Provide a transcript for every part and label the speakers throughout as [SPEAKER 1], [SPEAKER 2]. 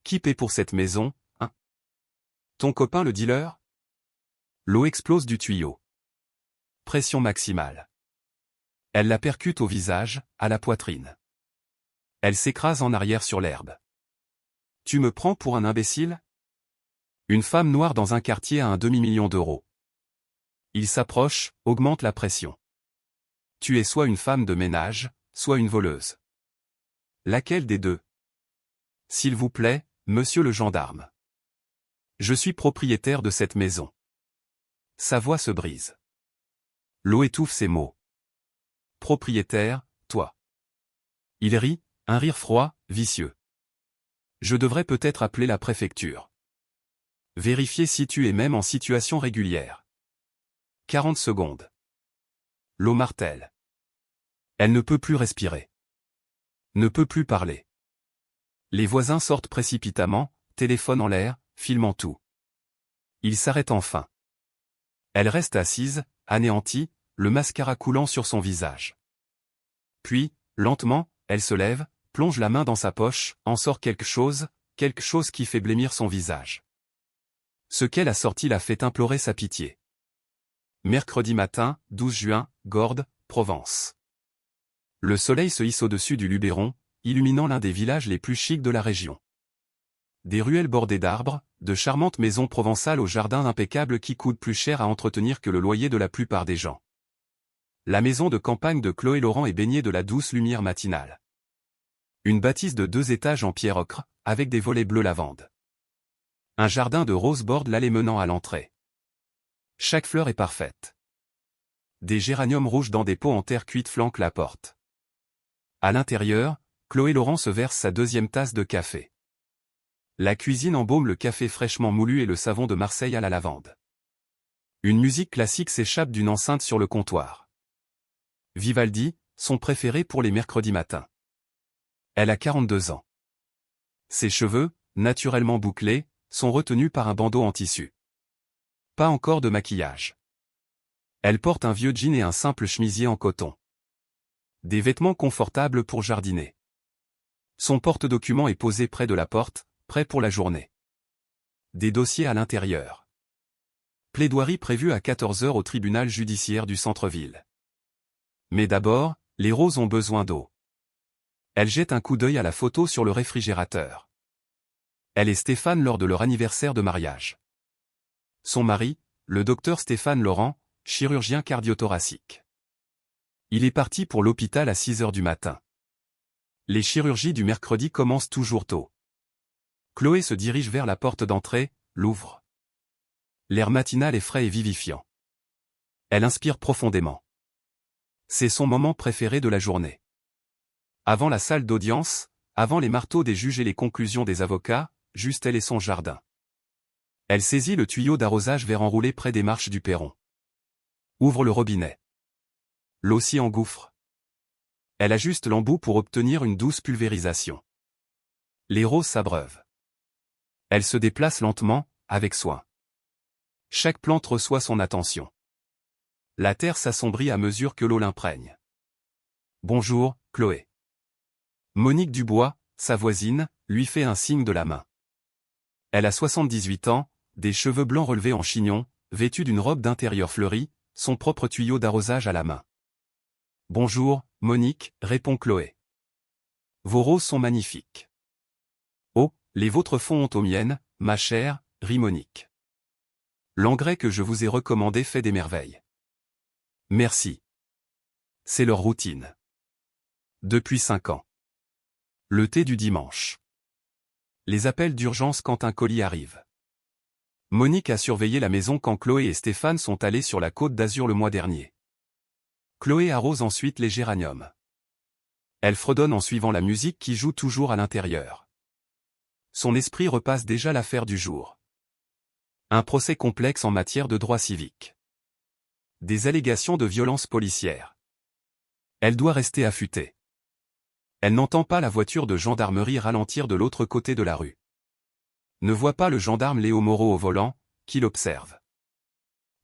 [SPEAKER 1] Qui paie pour cette maison, hein? Ton copain le dealer? L'eau explose du tuyau. Pression maximale. Elle la percute au visage, à la poitrine. Elle s'écrase en arrière sur l'herbe. Tu me prends pour un imbécile? Une femme noire dans un quartier à un demi-million d'euros. Il s'approche, augmente la pression. Tu es soit une femme de ménage, soit une voleuse. Laquelle des deux? S'il vous plaît, monsieur le gendarme. Je suis propriétaire de cette maison. Sa voix se brise. L'eau étouffe ses mots. Propriétaire, toi. Il rit, un rire froid, vicieux. Je devrais peut-être appeler la préfecture. Vérifier si tu es même en situation régulière. 40 secondes. L'eau martèle. Elle ne peut plus respirer. Ne peut plus parler. Les voisins sortent précipitamment, téléphone en l'air, filmant tout. Il s'arrête enfin. Elle reste assise, anéantie, le mascara coulant sur son visage. Puis, lentement, elle se lève, plonge la main dans sa poche, en sort quelque chose qui fait blêmir son visage. Ce qu'elle a sorti la fait implorer sa pitié. Mercredi matin, 12 juin, Gordes, Provence. Le soleil se hisse au-dessus du Luberon, illuminant l'un des villages les plus chics de la région. Des ruelles bordées d'arbres, de charmantes maisons provençales aux jardins impeccables qui coûtent plus cher à entretenir que le loyer de la plupart des gens. La maison de campagne de Chloé Laurent est baignée de la douce lumière matinale. Une bâtisse de 2 étages en pierre ocre, avec des volets bleu lavande. Un jardin de roses borde l'allée menant à l'entrée. Chaque fleur est parfaite. Des géraniums rouges dans des pots en terre cuite flanquent la porte. À l'intérieur, Chloé Laurent se verse sa 2e tasse de café. La cuisine embaume le café fraîchement moulu et le savon de Marseille à la lavande. Une musique classique s'échappe d'une enceinte sur le comptoir. Vivaldi, son préféré pour les mercredis matins. Elle a 42 ans. Ses cheveux, naturellement bouclés, sont retenus par un bandeau en tissu. Pas encore de maquillage. Elle porte un vieux jean et un simple chemisier en coton. Des vêtements confortables pour jardiner. Son porte-documents est posé près de la porte, prêt pour la journée. Des dossiers à l'intérieur. Plaidoirie prévue à 14 h au tribunal judiciaire du centre-ville. Mais d'abord, les roses ont besoin d'eau. Elle jette un coup d'œil à la photo sur le réfrigérateur. Elle et Stéphane lors de leur anniversaire de mariage. Son mari, le docteur Stéphane Laurent, chirurgien cardiothoracique. Il est parti pour l'hôpital à 6 h du matin. Les chirurgies du mercredi commencent toujours tôt. Chloé se dirige vers la porte d'entrée, l'ouvre. L'air matinal est frais et vivifiant. Elle inspire profondément. C'est son moment préféré de la journée. Avant la salle d'audience, avant les marteaux des juges et les conclusions des avocats, juste elle et son jardin. Elle saisit le tuyau d'arrosage vert enroulé près des marches du perron. Ouvre le robinet. L'eau s'y engouffre. Elle ajuste l'embout pour obtenir une douce pulvérisation. Les roses s'abreuvent. Elle se déplace lentement, avec soin. Chaque plante reçoit son attention. La terre s'assombrit à mesure que l'eau l'imprègne. Bonjour, Chloé. Monique Dubois, sa voisine, lui fait un signe de la main. Elle a 78 ans, des cheveux blancs relevés en chignon, vêtue d'une robe d'intérieur fleurie, son propre tuyau d'arrosage à la main. Bonjour, Monique, répond Chloé. Vos roses sont magnifiques. Oh, les vôtres font honte aux miennes, ma chère, rit Monique. L'engrais que je vous ai recommandé fait des merveilles. Merci. C'est leur routine. Depuis 5 ans. Le thé du dimanche. Les appels d'urgence quand un colis arrive. Monique a surveillé la maison quand Chloé et Stéphane sont allés sur la Côte d'Azur le mois dernier. Chloé arrose ensuite les géraniums. Elle fredonne en suivant la musique qui joue toujours à l'intérieur. Son esprit repasse déjà l'affaire du jour. Un procès complexe en matière de droit civique. Des allégations de violence policière. Elle doit rester affûtée. Elle n'entend pas la voiture de gendarmerie ralentir de l'autre côté de la rue. Ne voit pas le gendarme Léo Moreau au volant, qui l'observe.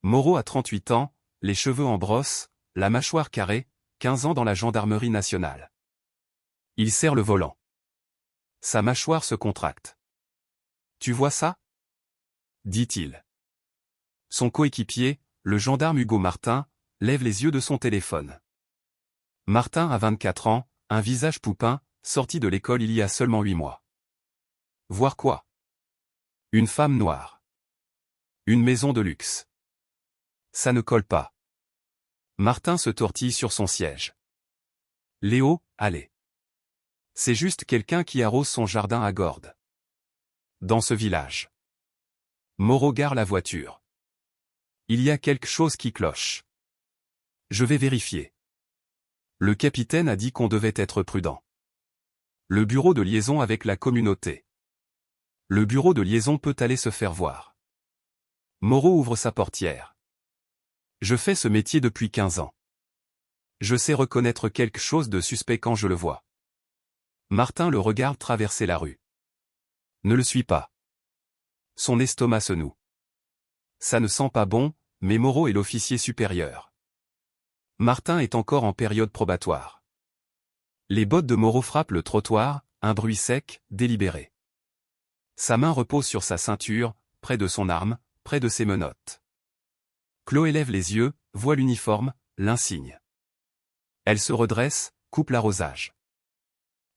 [SPEAKER 1] Moreau a 38 ans, les cheveux en brosse, la mâchoire carrée, 15 ans dans la gendarmerie nationale. Il serre le volant. Sa mâchoire se contracte. Tu vois ça? Dit-il. Son coéquipier, le gendarme Hugo Martin, lève les yeux de son téléphone. Martin a 24 ans, un visage poupin, sorti de l'école il y a seulement 8 mois. Voir quoi? Une femme noire. Une maison de luxe. Ça ne colle pas. Martin se tortille sur son siège. Léo, allez. C'est juste quelqu'un qui arrose son jardin à Gordes. Dans ce village. Moreau gare la voiture. Il y a quelque chose qui cloche. Je vais vérifier. Le capitaine a dit qu'on devait être prudent. Le bureau de liaison avec la communauté. Le bureau de liaison peut aller se faire voir. Moreau ouvre sa portière. Je fais ce métier depuis 15 ans. Je sais reconnaître quelque chose de suspect quand je le vois. Martin le regarde traverser la rue. Ne le suis pas. Son estomac se noue. Ça ne sent pas bon, mais Moreau est l'officier supérieur. Martin est encore en période probatoire. Les bottes de Moreau frappent le trottoir, un bruit sec, délibéré. Sa main repose sur sa ceinture, près de son arme, près de ses menottes. Chloé lève les yeux, voit l'uniforme, l'insigne. Elle se redresse, coupe l'arrosage.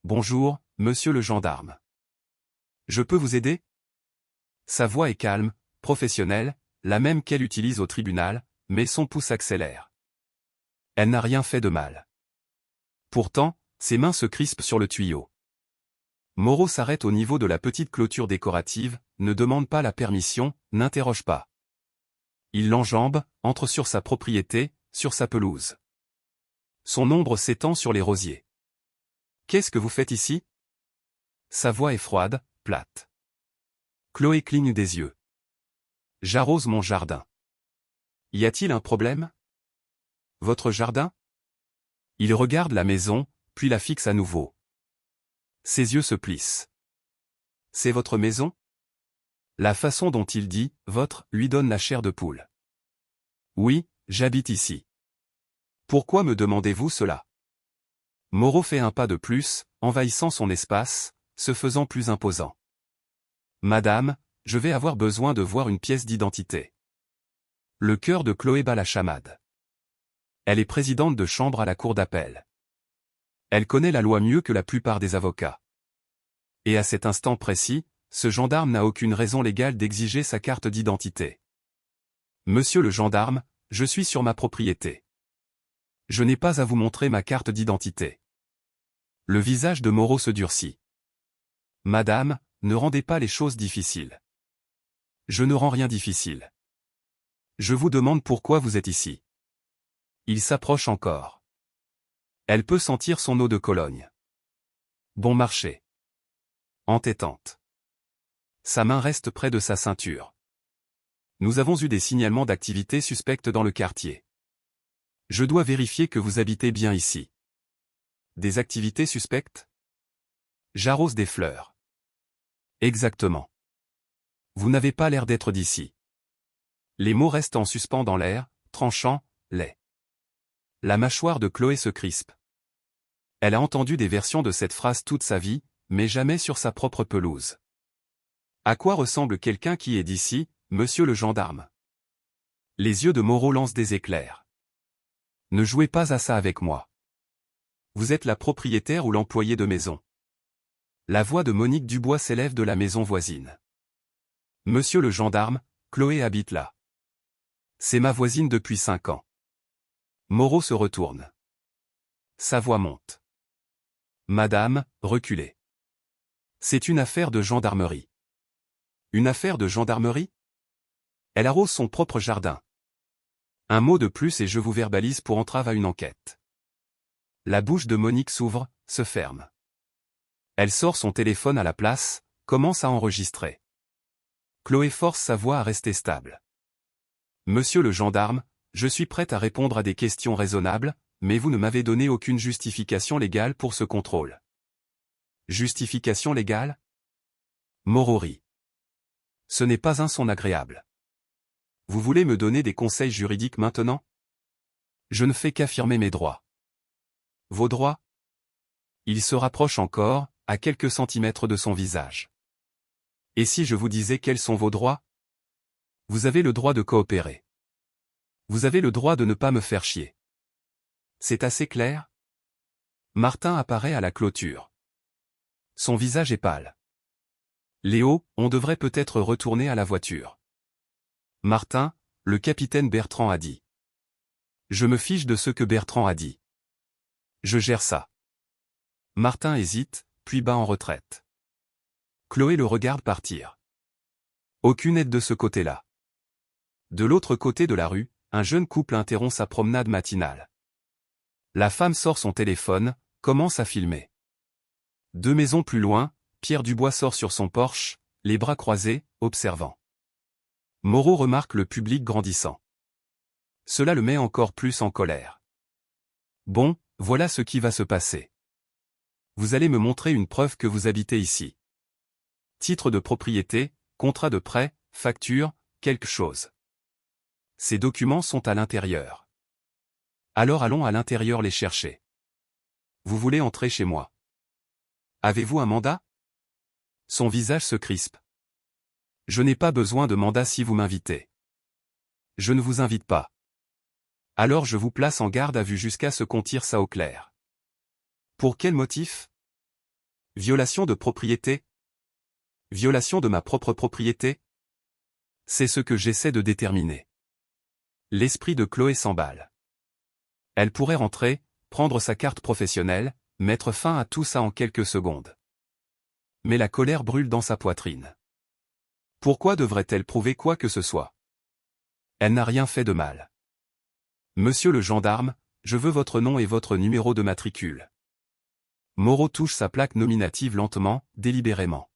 [SPEAKER 1] Bonjour, monsieur le gendarme. Je peux vous aider? Sa voix est calme, professionnelle, la même qu'elle utilise au tribunal, mais son pouce accélère. Elle n'a rien fait de mal. Pourtant, ses mains se crispent sur le tuyau. Moreau s'arrête au niveau de la petite clôture décorative, ne demande pas la permission, n'interroge pas. Il l'enjambe, entre sur sa propriété, sur sa pelouse. Son ombre s'étend sur les rosiers. Qu'est-ce que vous faites ici? Sa voix est froide, plate. Chloé cligne des yeux. J'arrose mon jardin. Y a-t-il un problème? Votre jardin? Il regarde la maison, puis la fixe à nouveau. Ses yeux se plissent. C'est votre maison? La façon dont il dit « votre » lui donne la chair de poule. Oui, j'habite ici. Pourquoi me demandez-vous cela? Moreau fait un pas de plus, envahissant son espace, se faisant plus imposant. Madame, je vais avoir besoin de voir une pièce d'identité. Le cœur de Chloé bat la chamade. Elle est présidente de chambre à la cour d'appel. Elle connaît la loi mieux que la plupart des avocats. Et à cet instant précis, ce gendarme n'a aucune raison légale d'exiger sa carte d'identité. Monsieur le gendarme, je suis sur ma propriété. Je n'ai pas à vous montrer ma carte d'identité. Le visage de Moreau se durcit. Madame, ne rendez pas les choses difficiles. Je ne rends rien difficile. Je vous demande pourquoi vous êtes ici. Il s'approche encore. Elle peut sentir son eau de Cologne. Bon marché. Entêtante. Sa main reste près de sa ceinture. Nous avons eu des signalements d'activité suspectes dans le quartier. Je dois vérifier que vous habitez bien ici. Des activités suspectes? J'arrose des fleurs. Exactement. Vous n'avez pas l'air d'être d'ici. Les mots restent en suspens dans l'air, tranchants, laids. La mâchoire de Chloé se crispe. Elle a entendu des versions de cette phrase toute sa vie, mais jamais sur sa propre pelouse. À quoi ressemble quelqu'un qui est d'ici, monsieur le gendarme? Les yeux de Moreau lancent des éclairs. Ne jouez pas à ça avec moi. Vous êtes la propriétaire ou l'employé de maison. La voix de Monique Dubois s'élève de la maison voisine. Monsieur le gendarme, Chloé habite là. C'est ma voisine depuis 5 ans. Moreau se retourne. Sa voix monte. Madame, reculez. C'est une affaire de gendarmerie. Une affaire de gendarmerie? Elle arrose son propre jardin. Un mot de plus et je vous verbalise pour entrave à une enquête. La bouche de Monique s'ouvre, se ferme. Elle sort son téléphone à la place, commence à enregistrer. Chloé force sa voix à rester stable. Monsieur le gendarme, je suis prête à répondre à des questions raisonnables, mais vous ne m'avez donné aucune justification légale pour ce contrôle. Justification légale? Moreau rit. Ce n'est pas un son agréable. Vous voulez me donner des conseils juridiques maintenant? Je ne fais qu'affirmer mes droits. Vos droits? Il se rapproche encore, à quelques centimètres de son visage. Et si je vous disais quels sont vos droits? Vous avez le droit de coopérer. Vous avez le droit de ne pas me faire chier. C'est assez clair? Martin apparaît à la clôture. Son visage est pâle. Léo, on devrait peut-être retourner à la voiture. Martin, le capitaine Bertrand a dit. Je me fiche de ce que Bertrand a dit. Je gère ça. Martin hésite, puis bat en retraite. Chloé le regarde partir. Aucune aide de ce côté-là. De l'autre côté de la rue, un jeune couple interrompt sa promenade matinale. La femme sort son téléphone, commence à filmer. 2 maisons plus loin, Pierre Dubois sort sur son Porsche, les bras croisés, observant. Moreau remarque le public grandissant. Cela le met encore plus en colère. Bon, voilà ce qui va se passer. Vous allez me montrer une preuve que vous habitez ici. Titre de propriété, contrat de prêt, facture, quelque chose. Ces documents sont à l'intérieur. Alors allons à l'intérieur les chercher. Vous voulez entrer chez moi? Avez-vous un mandat? Son visage se crispe. Je n'ai pas besoin de mandat si vous m'invitez. Je ne vous invite pas. Alors je vous place en garde à vue jusqu'à ce qu'on tire ça au clair. Pour quel motif? Violation de propriété? Violation de ma propre propriété? C'est ce que j'essaie de déterminer. L'esprit de Chloé s'emballe. Elle pourrait rentrer, prendre sa carte professionnelle, mettre fin à tout ça en quelques secondes. Mais la colère brûle dans sa poitrine. Pourquoi devrait-elle prouver quoi que ce soit? Elle n'a rien fait de mal. Monsieur le gendarme, je veux votre nom et votre numéro de matricule. Moreau touche sa plaque nominative lentement, délibérément.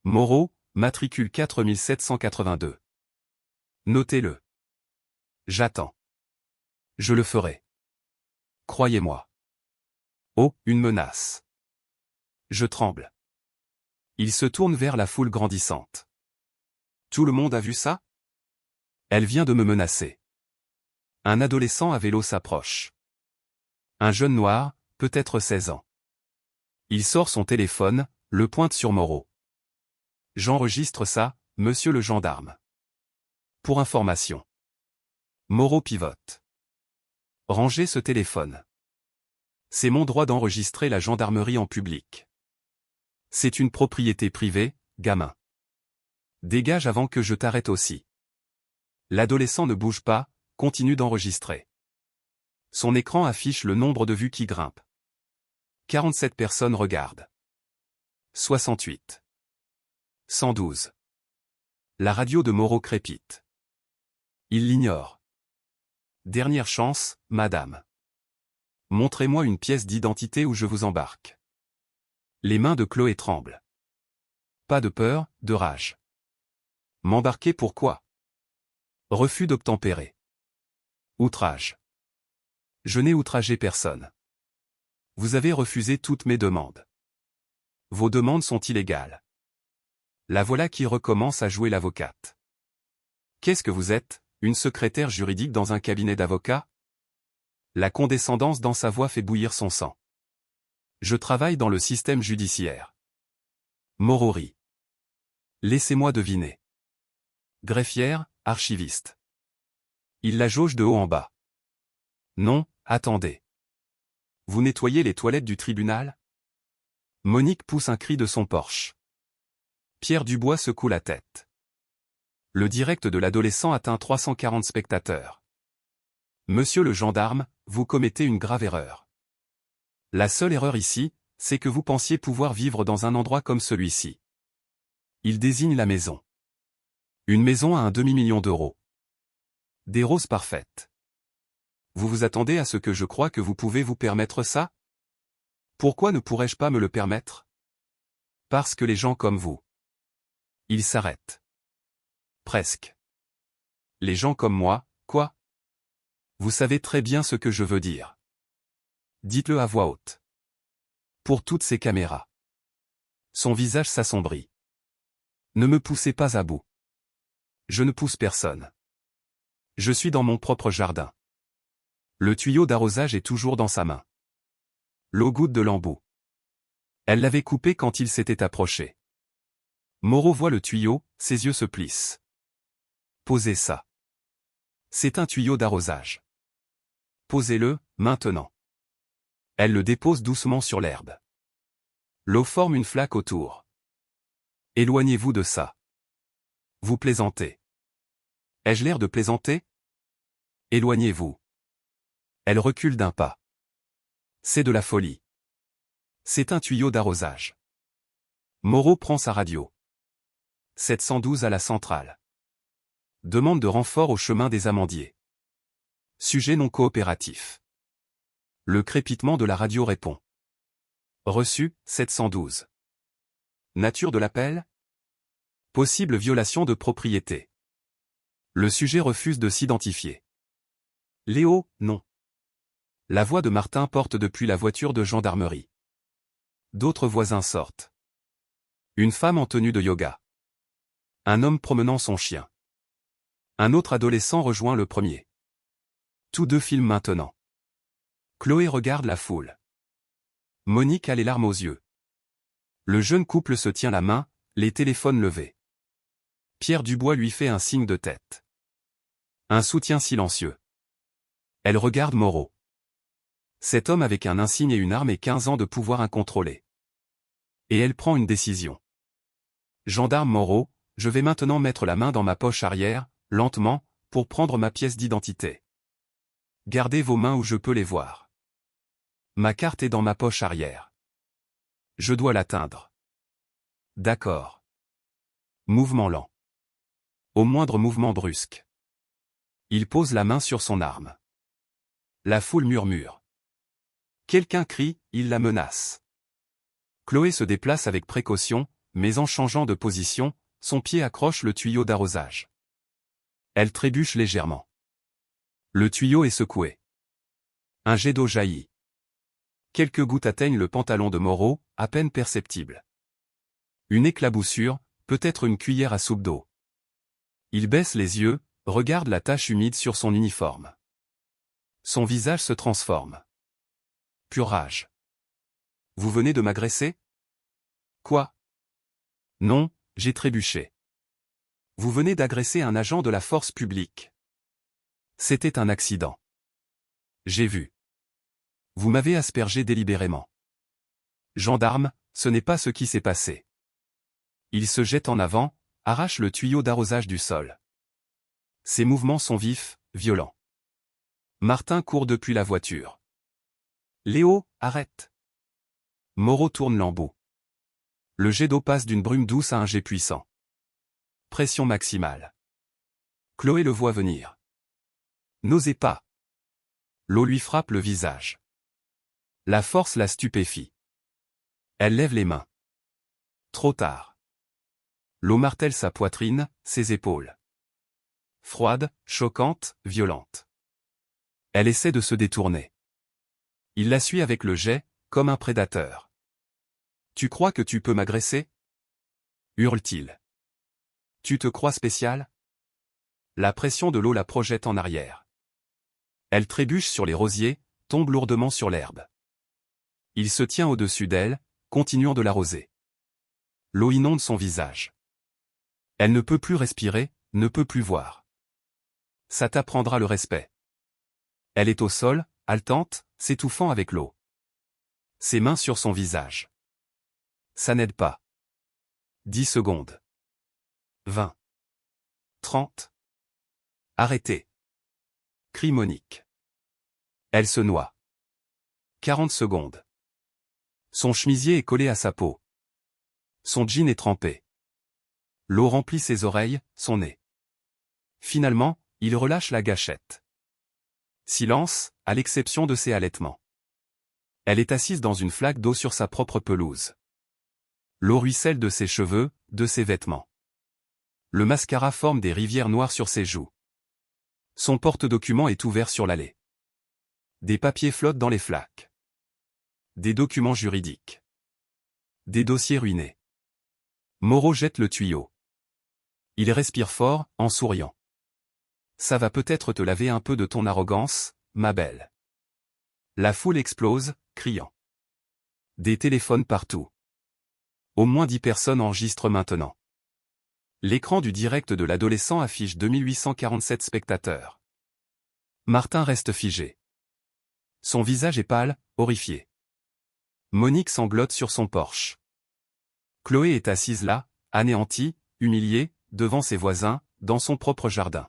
[SPEAKER 1] Moreau, matricule 4782. Notez-le. J'attends. Je le ferai. Croyez-moi. Oh, une menace. Je tremble. Il se tourne vers la foule grandissante. Tout le monde a vu ça? Elle vient de me menacer. Un adolescent à vélo s'approche. Un jeune noir, peut-être 16 ans. Il sort son téléphone, le pointe sur Moreau. J'enregistre ça, monsieur le gendarme. Pour information. Moreau pivote. Rangez ce téléphone. C'est mon droit d'enregistrer la gendarmerie en public. C'est une propriété privée, gamin. Dégage avant que je t'arrête aussi. L'adolescent ne bouge pas, continue d'enregistrer. Son écran affiche le nombre de vues qui grimpe. 47 personnes regardent. 68. 112. La radio de Moreau crépite. Il l'ignore. Dernière chance, madame. Montrez-moi une pièce d'identité ou je vous embarque. Les mains de Chloé tremblent. Pas de peur, de rage. M'embarquer pourquoi? Refus d'obtempérer. Outrage. Je n'ai outragé personne. Vous avez refusé toutes mes demandes. Vos demandes sont illégales. La voilà qui recommence à jouer l'avocate. Qu'est-ce que vous êtes, une secrétaire juridique dans un cabinet d'avocats? La condescendance dans sa voix fait bouillir son sang. Je travaille dans le système judiciaire. Moreau rit. Laissez-moi deviner. Greffière, archiviste. Il la jauge de haut en bas. Non, attendez. Vous nettoyez les toilettes du tribunal? Monique pousse un cri de son Porsche. Pierre Dubois secoue la tête. Le direct de l'adolescent atteint 340 spectateurs. Monsieur le gendarme, vous commettez une grave erreur. La seule erreur ici, c'est que vous pensiez pouvoir vivre dans un endroit comme celui-ci. Il désigne la maison. Une maison à un demi-million d'euros. Des roses parfaites. Vous vous attendez à ce que je croie que vous pouvez vous permettre ça? Pourquoi ne pourrais-je pas me le permettre? Parce que les gens comme vous. Il s'arrête. Presque. Les gens comme moi, quoi? Vous savez très bien ce que je veux dire. Dites-le à voix haute. Pour toutes ces caméras. Son visage s'assombrit. Ne me poussez pas à bout. Je ne pousse personne. Je suis dans mon propre jardin. Le tuyau d'arrosage est toujours dans sa main. L'eau goutte de l'embout. Elle l'avait coupé quand il s'était approché. Moreau voit le tuyau, ses yeux se plissent. Posez ça. C'est un tuyau d'arrosage. Posez-le, maintenant. Elle le dépose doucement sur l'herbe. L'eau forme une flaque autour. Éloignez-vous de ça. Vous plaisantez. Ai-je l'air de plaisanter? Éloignez-vous. Elle recule d'un pas. C'est de la folie. C'est un tuyau d'arrosage. Moreau prend sa radio. 712 à la centrale. Demande de renfort au chemin des Amandiers. Sujet non coopératif. Le crépitement de la radio répond. Reçu, 712. Nature de l'appel? Possible violation de propriété. Le sujet refuse de s'identifier. Léo, non. La voix de Martin porte depuis la voiture de gendarmerie. D'autres voisins sortent. Une femme en tenue de yoga. Un homme promenant son chien. Un autre adolescent rejoint le premier. Tous deux filment maintenant. Chloé regarde la foule. Monique a les larmes aux yeux. Le jeune couple se tient la main, les téléphones levés. Pierre Dubois lui fait un signe de tête. Un soutien silencieux. Elle regarde Moreau. Cet homme avec un insigne et une arme et 15 ans de pouvoir incontrôlé. Et elle prend une décision. Gendarme Moreau, je vais maintenant mettre la main dans ma poche arrière, lentement, pour prendre ma pièce d'identité. Gardez vos mains où je peux les voir. Ma carte est dans ma poche arrière. Je dois l'atteindre. D'accord. Mouvement lent. Au moindre mouvement brusque. Il pose la main sur son arme. La foule murmure. Quelqu'un crie, il la menace. Chloé se déplace avec précaution, mais en changeant de position, son pied accroche le tuyau d'arrosage. Elle trébuche légèrement. Le tuyau est secoué. Un jet d'eau jaillit. Quelques gouttes atteignent le pantalon de Moreau, à peine perceptible. Une éclaboussure, peut-être une cuillère à soupe d'eau. Il baisse les yeux, regarde la tache humide sur son uniforme. Son visage se transforme. Pure rage. Vous venez de m'agresser? Quoi? Non, j'ai trébuché. Vous venez d'agresser un agent de la force publique. C'était un accident. J'ai vu. Vous m'avez aspergé délibérément. Gendarme, ce n'est pas ce qui s'est passé. Il se jette en avant, arrache le tuyau d'arrosage du sol. Ses mouvements sont vifs, violents. Martin court depuis la voiture. Léo, arrête. Moreau tourne l'embout. Le jet d'eau passe d'une brume douce à un jet puissant. Pression maximale. Chloé le voit venir. N'osez pas. L'eau lui frappe le visage. La force la stupéfie. Elle lève les mains. Trop tard. L'eau martèle sa poitrine, ses épaules. Froide, choquante, violente. Elle essaie de se détourner. Il la suit avec le jet, comme un prédateur. Tu crois que tu peux m'agresser? Hurle-t-il. Tu te crois spécial? La pression de l'eau la projette en arrière. Elle trébuche sur les rosiers, tombe lourdement sur l'herbe. Il se tient au-dessus d'elle, continuant de l'arroser. L'eau inonde son visage. Elle ne peut plus respirer, ne peut plus voir. Ça t'apprendra le respect. Elle est au sol, haletante, s'étouffant avec l'eau. Ses mains sur son visage. Ça n'aide pas. 10 secondes. 20. 30. Arrêtez. Crie Monique. Elle se noie. 40 secondes. Son chemisier est collé à sa peau. Son jean est trempé. L'eau remplit ses oreilles, son nez. Finalement, il relâche la gâchette. Silence, à l'exception de ses halètements. Elle est assise dans une flaque d'eau sur sa propre pelouse. L'eau ruisselle de ses cheveux, de ses vêtements. Le mascara forme des rivières noires sur ses joues. Son porte-documents est ouvert sur l'allée. Des papiers flottent dans les flaques. Des documents juridiques. Des dossiers ruinés. Moreau jette le tuyau. Il respire fort, en souriant. Ça va peut-être te laver un peu de ton arrogance, ma belle. La foule explose, criant. Des téléphones partout. Au moins 10 personnes enregistrent maintenant. L'écran du direct de l'adolescent affiche 2847 spectateurs. Martin reste figé. Son visage est pâle, horrifié. Monique sanglote sur son porche. Chloé est assise là, anéantie, humiliée, devant ses voisins, dans son propre jardin.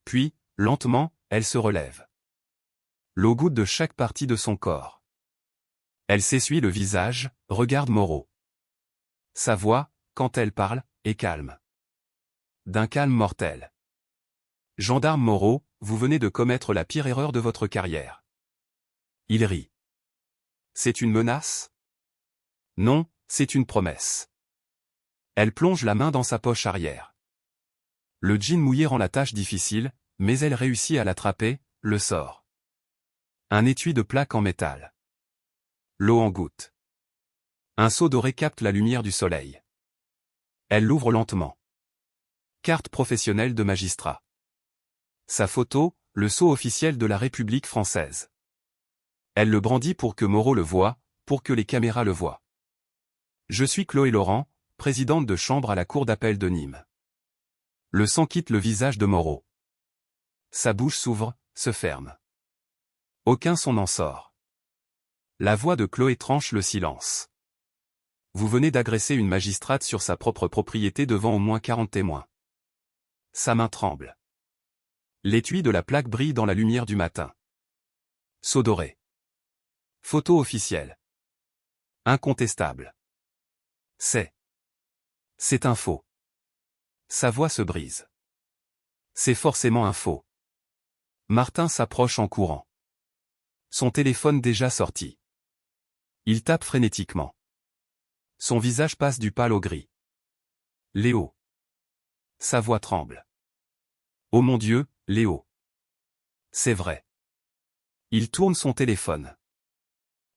[SPEAKER 1] Puis, lentement, elle se relève. L'eau goutte de chaque partie de son corps. Elle s'essuie le visage, regarde Moreau. Sa voix, quand elle parle, est calme. D'un calme mortel. Gendarme Moreau, vous venez de commettre la pire erreur de votre carrière. Il rit. C'est une menace? Non, c'est une promesse. Elle plonge la main dans sa poche arrière. Le jean mouillé rend la tâche difficile, mais elle réussit à l'attraper, le sort. Un étui de plaque en métal. L'eau en goutte. Un seau doré capte la lumière du soleil. Elle l'ouvre lentement. Carte professionnelle de magistrat. Sa photo, le sceau officiel de la République française. Elle le brandit pour que Moreau le voie, pour que les caméras le voient. Je suis Chloé Laurent, présidente de chambre à la cour d'appel de Nîmes. Le sang quitte le visage de Moreau. Sa bouche s'ouvre, se ferme. Aucun son n'en sort. La voix de Chloé tranche le silence. Vous venez d'agresser une magistrate sur sa propre propriété devant au moins 40 témoins. Sa main tremble. L'étui de la plaque brille dans la lumière du matin. Sceau doré. Photo officielle. Incontestable. C'est un faux. Sa voix se brise. C'est forcément un faux. Martin s'approche en courant. Son téléphone déjà sorti. Il tape frénétiquement. Son visage passe du pâle au gris. Léo. Sa voix tremble. Oh mon Dieu, Léo. C'est vrai. Il tourne son téléphone.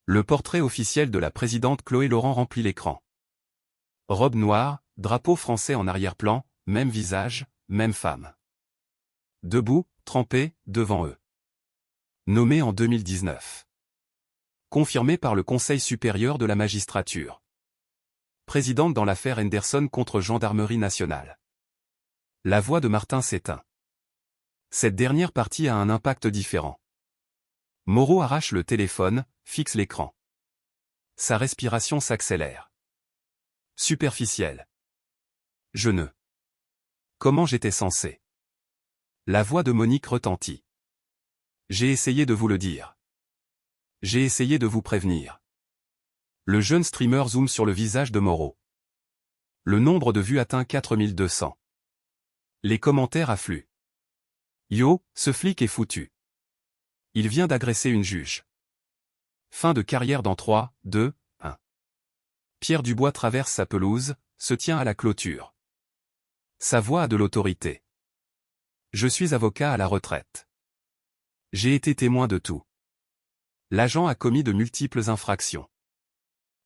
[SPEAKER 1] Le portrait officiel de la présidente Chloé Laurent remplit l'écran. Robe noire, drapeau français en arrière-plan, même visage, même femme. Debout, trempé, devant eux. Nommé en 2019. Confirmé par le Conseil supérieur de la magistrature. Présidente dans l'affaire Henderson contre Gendarmerie nationale. La voix de Martin s'éteint. Cette dernière partie a un impact différent. Moreau arrache le téléphone, fixe l'écran. Sa respiration s'accélère. Superficielle. Je ne. Comment j'étais censé? La voix de Monique retentit. J'ai essayé de vous le dire. J'ai essayé de vous prévenir. Le jeune streamer zoome sur le visage de Moreau. Le nombre de vues atteint 4200. Les commentaires affluent. Yo, ce flic est foutu. Il vient d'agresser une juge. Fin de carrière dans 3, 2, 1. Pierre Dubois traverse sa pelouse, se tient à la clôture. Sa voix a de l'autorité. Je suis avocat à la retraite. J'ai été témoin de tout. L'agent a commis de multiples infractions.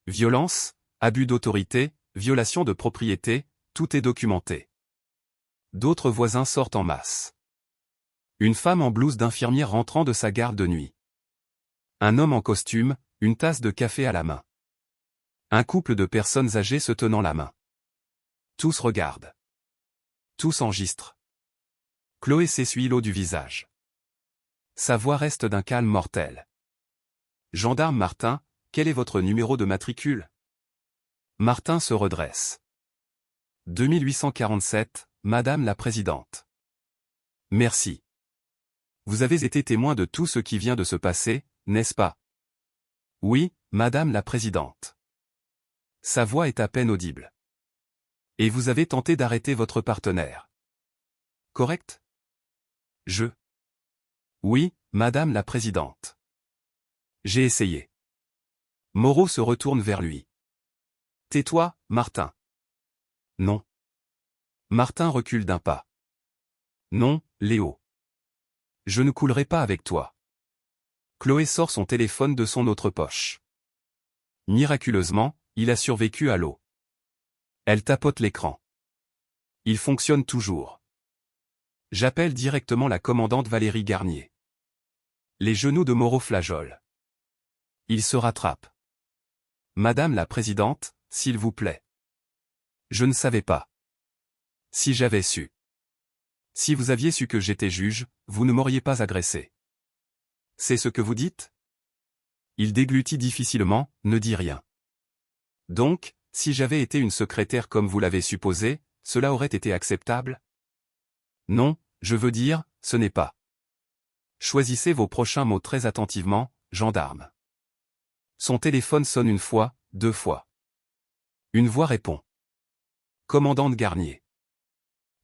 [SPEAKER 1] Violence, abus d'autorité, violation de propriété, tout est documenté. D'autres voisins sortent en masse. Une femme en blouse d'infirmière rentrant de sa garde de nuit. Un homme en costume, une tasse de café à la main. Un couple de personnes âgées se tenant la main. Tous regardent. Tous enregistrent. Chloé s'essuie l'eau du visage. Sa voix reste d'un calme mortel. Gendarme Martin, quel est votre numéro de matricule? Martin se redresse. 2847, Madame la Présidente. Merci. Vous avez été témoin de tout ce qui vient de se passer, n'est-ce pas? Oui, Madame la Présidente. Sa voix est à peine audible. Et vous avez tenté d'arrêter votre partenaire. Correct? Oui, Madame la Présidente. J'ai essayé. Moreau se retourne vers lui. Tais-toi, Martin. Non. Martin recule d'un pas. Non, Léo. Je ne coulerai pas avec toi. Chloé sort son téléphone de son autre poche. Miraculeusement, il a survécu à l'eau. Elle tapote l'écran. Il fonctionne toujours. J'appelle directement la commandante Valérie Garnier. Les genoux de Moreau flageolent. Il se rattrape. Madame la Présidente, s'il vous plaît. Je ne savais pas. Si j'avais su. Si vous aviez su que j'étais juge, vous ne m'auriez pas agressé. C'est ce que vous dites? Il déglutit difficilement, ne dit rien. Donc, si j'avais été une secrétaire comme vous l'avez supposé, cela aurait été acceptable? Non, je veux dire, ce n'est pas. Choisissez vos prochains mots très attentivement, gendarme. Son téléphone sonne une fois, 2 fois. Une voix répond. Commandante Garnier.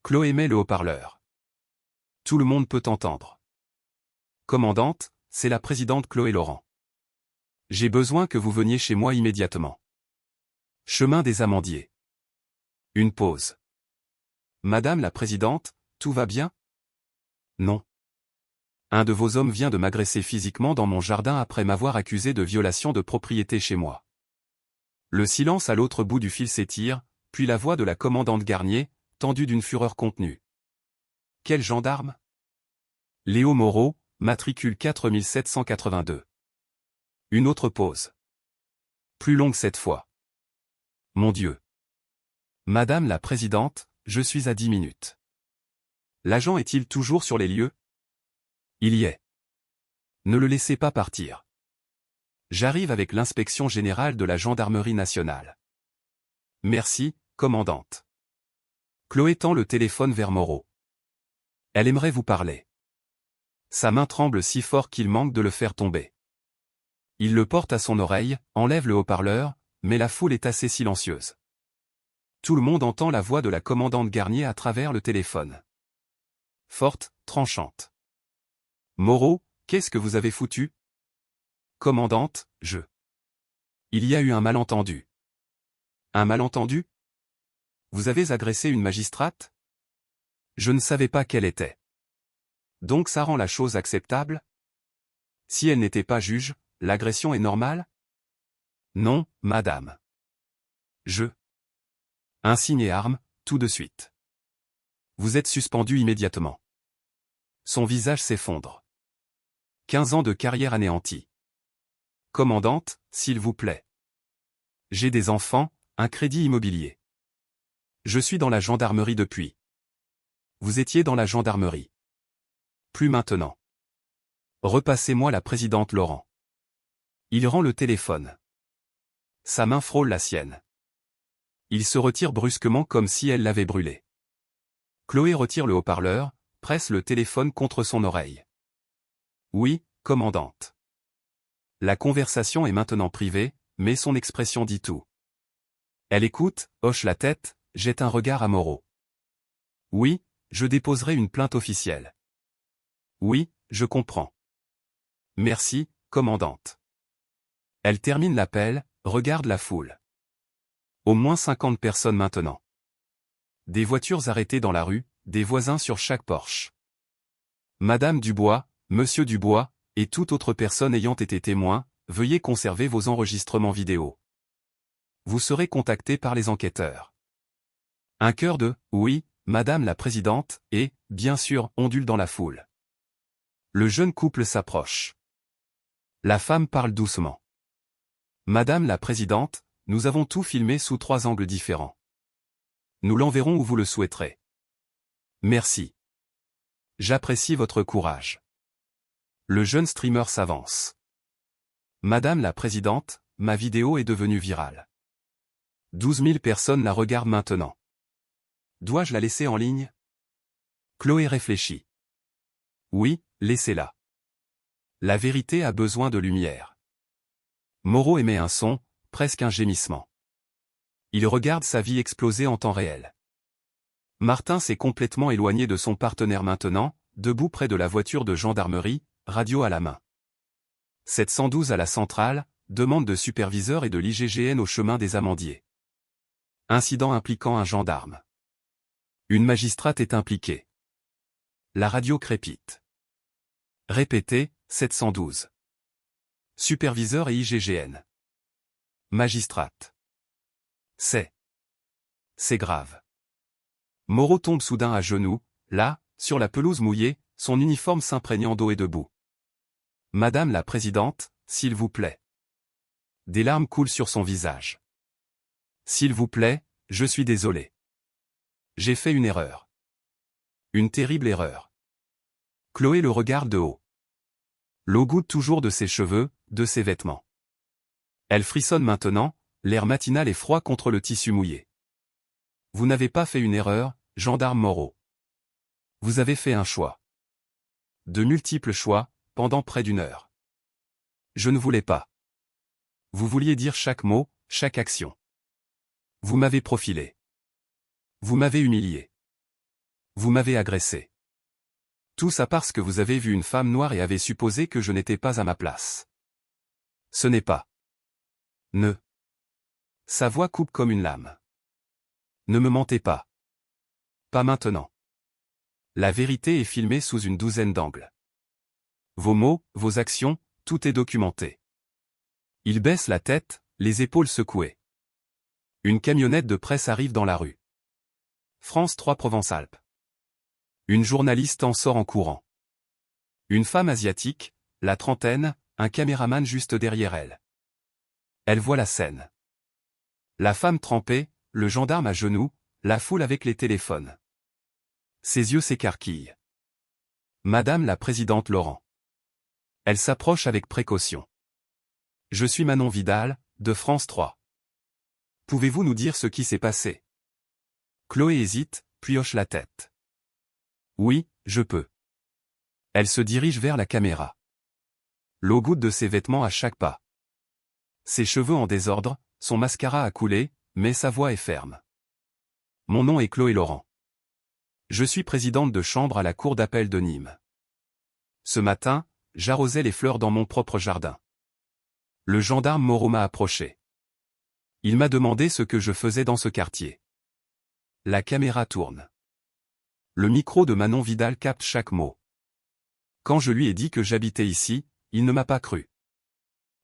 [SPEAKER 1] Chloé met le haut-parleur. Tout le monde peut entendre. Commandante, c'est la présidente Chloé Laurent. J'ai besoin que vous veniez chez moi immédiatement. Chemin des Amandiers. Une pause. Madame la présidente, tout va bien? Non. Un de vos hommes vient de m'agresser physiquement dans mon jardin après m'avoir accusé de violation de propriété chez moi. Le silence à l'autre bout du fil s'étire, puis la voix de la commandante Garnier, tendue d'une fureur contenue. Quel gendarme? Léo Moreau, matricule 4782. Une autre pause. Plus longue cette fois. Mon Dieu. Madame la présidente, je suis à 10 minutes. L'agent est-il toujours sur les lieux? Il y est. Ne le laissez pas partir. J'arrive avec l'inspection générale de la gendarmerie nationale. Merci, commandante. Chloé tend le téléphone vers Moreau. Elle aimerait vous parler. Sa main tremble si fort qu'il manque de le faire tomber. Il le porte à son oreille, enlève le haut-parleur, mais la foule est assez silencieuse. Tout le monde entend la voix de la commandante Garnier à travers le téléphone. Forte, tranchante. Moreau, qu'est-ce que vous avez foutu? Commandante, je. Il y a eu un malentendu. Un malentendu? Vous avez agressé une magistrate? Je ne savais pas qu'elle était. Donc ça rend la chose acceptable? Si elle n'était pas juge, l'agression est normale? Non, madame. Je. Insigne et arme, tout de suite. Vous êtes suspendu immédiatement. Son visage s'effondre. 15 ans de carrière anéantie. Commandante, s'il vous plaît. J'ai des enfants, un crédit immobilier. Je suis dans la gendarmerie depuis. Vous étiez dans la gendarmerie. Plus maintenant. Repassez-moi la présidente Laurent. Il rend le téléphone. Sa main frôle la sienne. Il se retire brusquement comme si elle l'avait brûlé. Chloé retire le haut-parleur, presse le téléphone contre son oreille. Oui, commandante. La conversation est maintenant privée, mais son expression dit tout. Elle écoute, hoche la tête, jette un regard à Moreau. Oui, je déposerai une plainte officielle. Oui, je comprends. Merci, commandante. Elle termine l'appel, regarde la foule. Au moins 50 personnes maintenant. Des voitures arrêtées dans la rue, des voisins sur chaque porche. Madame Dubois, Monsieur Dubois, et toute autre personne ayant été témoin, veuillez conserver vos enregistrements vidéo. Vous serez contacté par les enquêteurs. Un chœur de « Oui, Madame la Présidente » et, bien sûr, ondule dans la foule. Le jeune couple s'approche. La femme parle doucement. Madame la Présidente, nous avons tout filmé sous 3 angles différents. Nous l'enverrons où vous le souhaiterez. Merci. J'apprécie votre courage. Le jeune streamer s'avance. Madame la Présidente, ma vidéo est devenue virale. 12 000 personnes la regardent maintenant. Dois-je la laisser en ligne? Chloé réfléchit. Oui, laissez-la. La vérité a besoin de lumière. Moreau émet un son, presque un gémissement. Il regarde sa vie exploser en temps réel. Martin s'est complètement éloigné de son partenaire maintenant, debout près de la voiture de gendarmerie, radio à la main. 712 à la centrale, demande de superviseur et de l'IGGN au chemin des Amandiers. Incident impliquant un gendarme. Une magistrate est impliquée. La radio crépite. Répétez, 712. Superviseur et IGGN. Magistrate. C'est grave. Moreau tombe soudain à genoux, là, sur la pelouse mouillée, son uniforme s'imprégnant d'eau et de boue. Madame la Présidente, s'il vous plaît. Des larmes coulent sur son visage. S'il vous plaît, je suis désolé. J'ai fait une erreur. Une terrible erreur. Chloé le regarde de haut. L'eau goutte toujours de ses cheveux, de ses vêtements. Elle frissonne maintenant, l'air matinal et froid contre le tissu mouillé. Vous n'avez pas fait une erreur, gendarme Moreau. Vous avez fait un choix. De multiples choix, pendant près d'une heure. Je ne voulais pas. Vous vouliez dire chaque mot, chaque action. Vous m'avez profilé. Vous m'avez humilié. Vous m'avez agressé. Tout ça parce que vous avez vu une femme noire et avez supposé que je n'étais pas à ma place. Ce n'est pas. Ne. Sa voix coupe comme une lame. Ne me mentez pas. Pas maintenant. La vérité est filmée sous une douzaine d'angles. Vos mots, vos actions, tout est documenté. Il baisse la tête, les épaules secouées. Une camionnette de presse arrive dans la rue. France 3 Provence-Alpes. Une journaliste en sort en courant. Une femme asiatique, la trentaine, un caméraman juste derrière elle. Elle voit la scène. La femme trempée, le gendarme à genoux, la foule avec les téléphones. Ses yeux s'écarquillent. Madame la présidente Laurent. Elle s'approche avec précaution. Je suis Manon Vidal, de France 3. Pouvez-vous nous dire ce qui s'est passé? Chloé hésite, puis hoche la tête. Oui, je peux. Elle se dirige vers la caméra. L'eau goutte de ses vêtements à chaque pas. Ses cheveux en désordre, son mascara a coulé, mais sa voix est ferme. Mon nom est Chloé Laurent. Je suis présidente de chambre à la cour d'appel de Nîmes. Ce matin, j'arrosais les fleurs dans mon propre jardin. Le gendarme Moreau m'a approché. Il m'a demandé ce que je faisais dans ce quartier. La caméra tourne. Le micro de Manon Vidal capte chaque mot. Quand je lui ai dit que j'habitais ici, il ne m'a pas cru.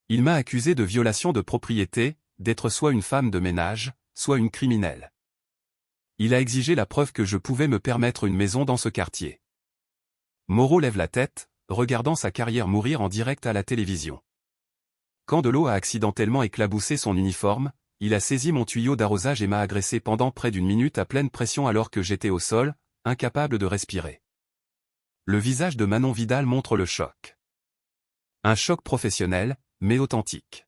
[SPEAKER 1] Il m'a accusé de violation de propriété, d'être soit une femme de ménage, soit une criminelle. Il a exigé la preuve que je pouvais me permettre une maison dans ce quartier. Moreau lève la tête, regardant sa carrière mourir en direct à la télévision. Quand de l'eau a accidentellement éclaboussé son uniforme, il a saisi mon tuyau d'arrosage et m'a agressé pendant près d'une minute à pleine pression alors que j'étais au sol, incapable de respirer. Le visage de Manon Vidal montre le choc. Un choc professionnel, mais authentique.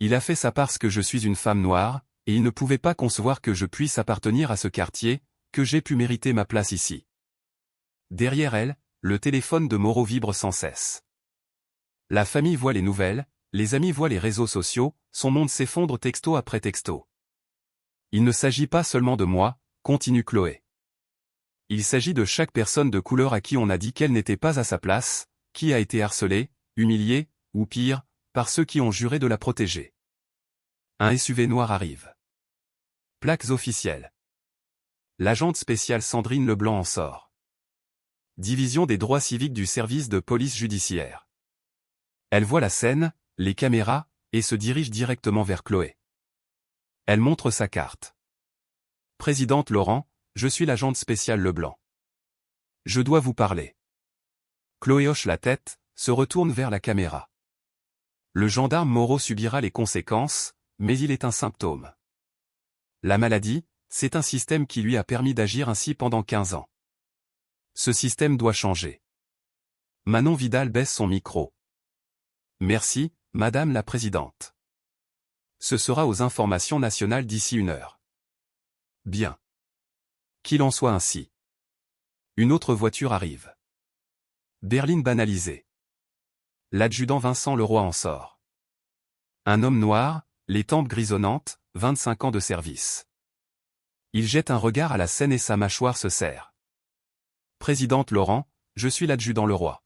[SPEAKER 1] Il a fait ça parce que je suis une femme noire, et il ne pouvait pas concevoir que je puisse appartenir à ce quartier, que j'ai pu mériter ma place ici. Derrière elle, le téléphone de Moreau vibre sans cesse. La famille voit les nouvelles, les amis voient les réseaux sociaux, son monde s'effondre texto après texto. Il ne s'agit pas seulement de moi, continue Chloé. Il s'agit de chaque personne de couleur à qui on a dit qu'elle n'était pas à sa place, qui a été harcelée, humiliée, ou pire, par ceux qui ont juré de la protéger. Un SUV noir arrive. Plaques officielles. L'agente spéciale Sandrine Leblanc en sort. Division des droits civiques du service de police judiciaire. Elle voit la scène, les caméras, et se dirige directement vers Chloé. Elle montre sa carte. Présidente Laurent, je suis l'agente spéciale Leblanc. Je dois vous parler. Chloé hoche la tête, se retourne vers la caméra. Le gendarme Moreau subira les conséquences, mais il est un symptôme. La maladie, c'est un système qui lui a permis d'agir ainsi pendant 15 ans. Ce système doit changer. Manon Vidal baisse son micro. Merci, Madame la Présidente. Ce sera aux informations nationales d'ici une heure. Bien. Qu'il en soit ainsi. Une autre voiture arrive. Berline banalisée. L'adjudant Vincent Leroy en sort. Un homme noir, les tempes grisonnantes, 25 ans de service. Il jette un regard à la scène et sa mâchoire se serre. Présidente Laurent, je suis l'adjudant Leroy.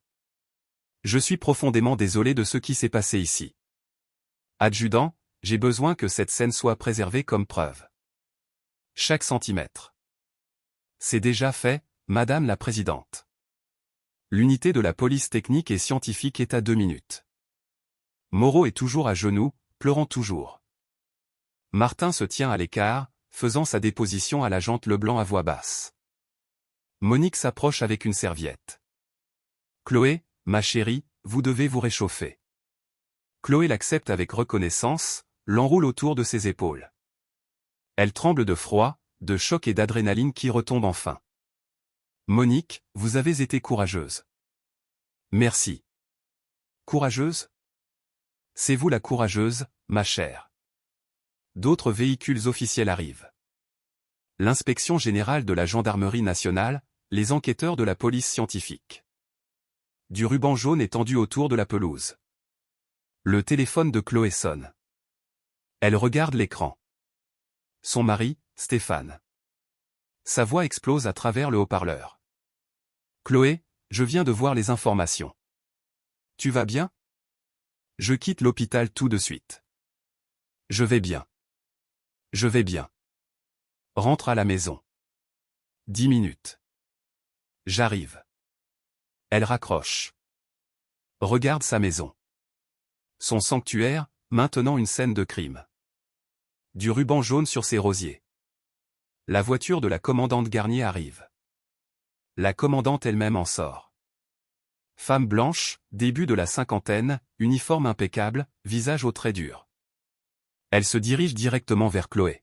[SPEAKER 1] Je suis profondément désolé de ce qui s'est passé ici. Adjudant, j'ai besoin que cette scène soit préservée comme preuve. Chaque centimètre. C'est déjà fait, Madame la Présidente. L'unité de la police technique et scientifique est à 2 minutes. Moreau est toujours à genoux, pleurant toujours. Martin se tient à l'écart, faisant sa déposition à l'agente Leblanc à voix basse. Monique s'approche avec une serviette. Chloé, ma chérie, vous devez vous réchauffer. Chloé l'accepte avec reconnaissance, l'enroule autour de ses épaules. Elle tremble de froid, de choc et d'adrénaline qui retombent enfin. Monique, vous avez été courageuse. Merci. Courageuse? C'est vous la courageuse, ma chère. D'autres véhicules officiels arrivent. L'inspection générale de la gendarmerie nationale, les enquêteurs de la police scientifique. Du ruban jaune est tendu autour de la pelouse. Le téléphone de Chloé sonne. Elle regarde l'écran. Son mari, Stéphane. Sa voix explose à travers le haut-parleur. Chloé, je viens de voir les informations. Tu vas bien? Je quitte l'hôpital tout de suite. Je vais bien. Je vais bien. Rentre à la maison. 10 minutes. J'arrive. Elle raccroche. Regarde sa maison. Son sanctuaire, maintenant une scène de crime. Du ruban jaune sur ses rosiers. La voiture de la commandante Garnier arrive. La commandante elle-même en sort. Femme blanche, début de la cinquantaine, uniforme impeccable, visage aux traits durs. Elle se dirige directement vers Chloé.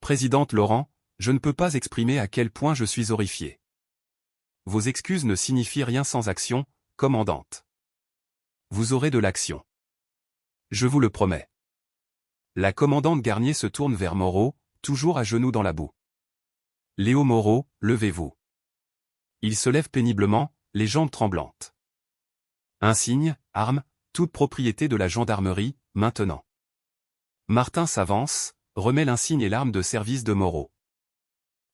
[SPEAKER 1] Présidente Laurent, je ne peux pas exprimer à quel point je suis horrifié. Vos excuses ne signifient rien sans action, commandante. Vous aurez de l'action. Je vous le promets. La commandante Garnier se tourne vers Moreau, toujours à genoux dans la boue. Léo Moreau, levez-vous. Il se lève péniblement, les jambes tremblantes. Insigne, arme, toute propriété de la gendarmerie, maintenant. Martin s'avance, remet l'insigne et l'arme de service de Moreau.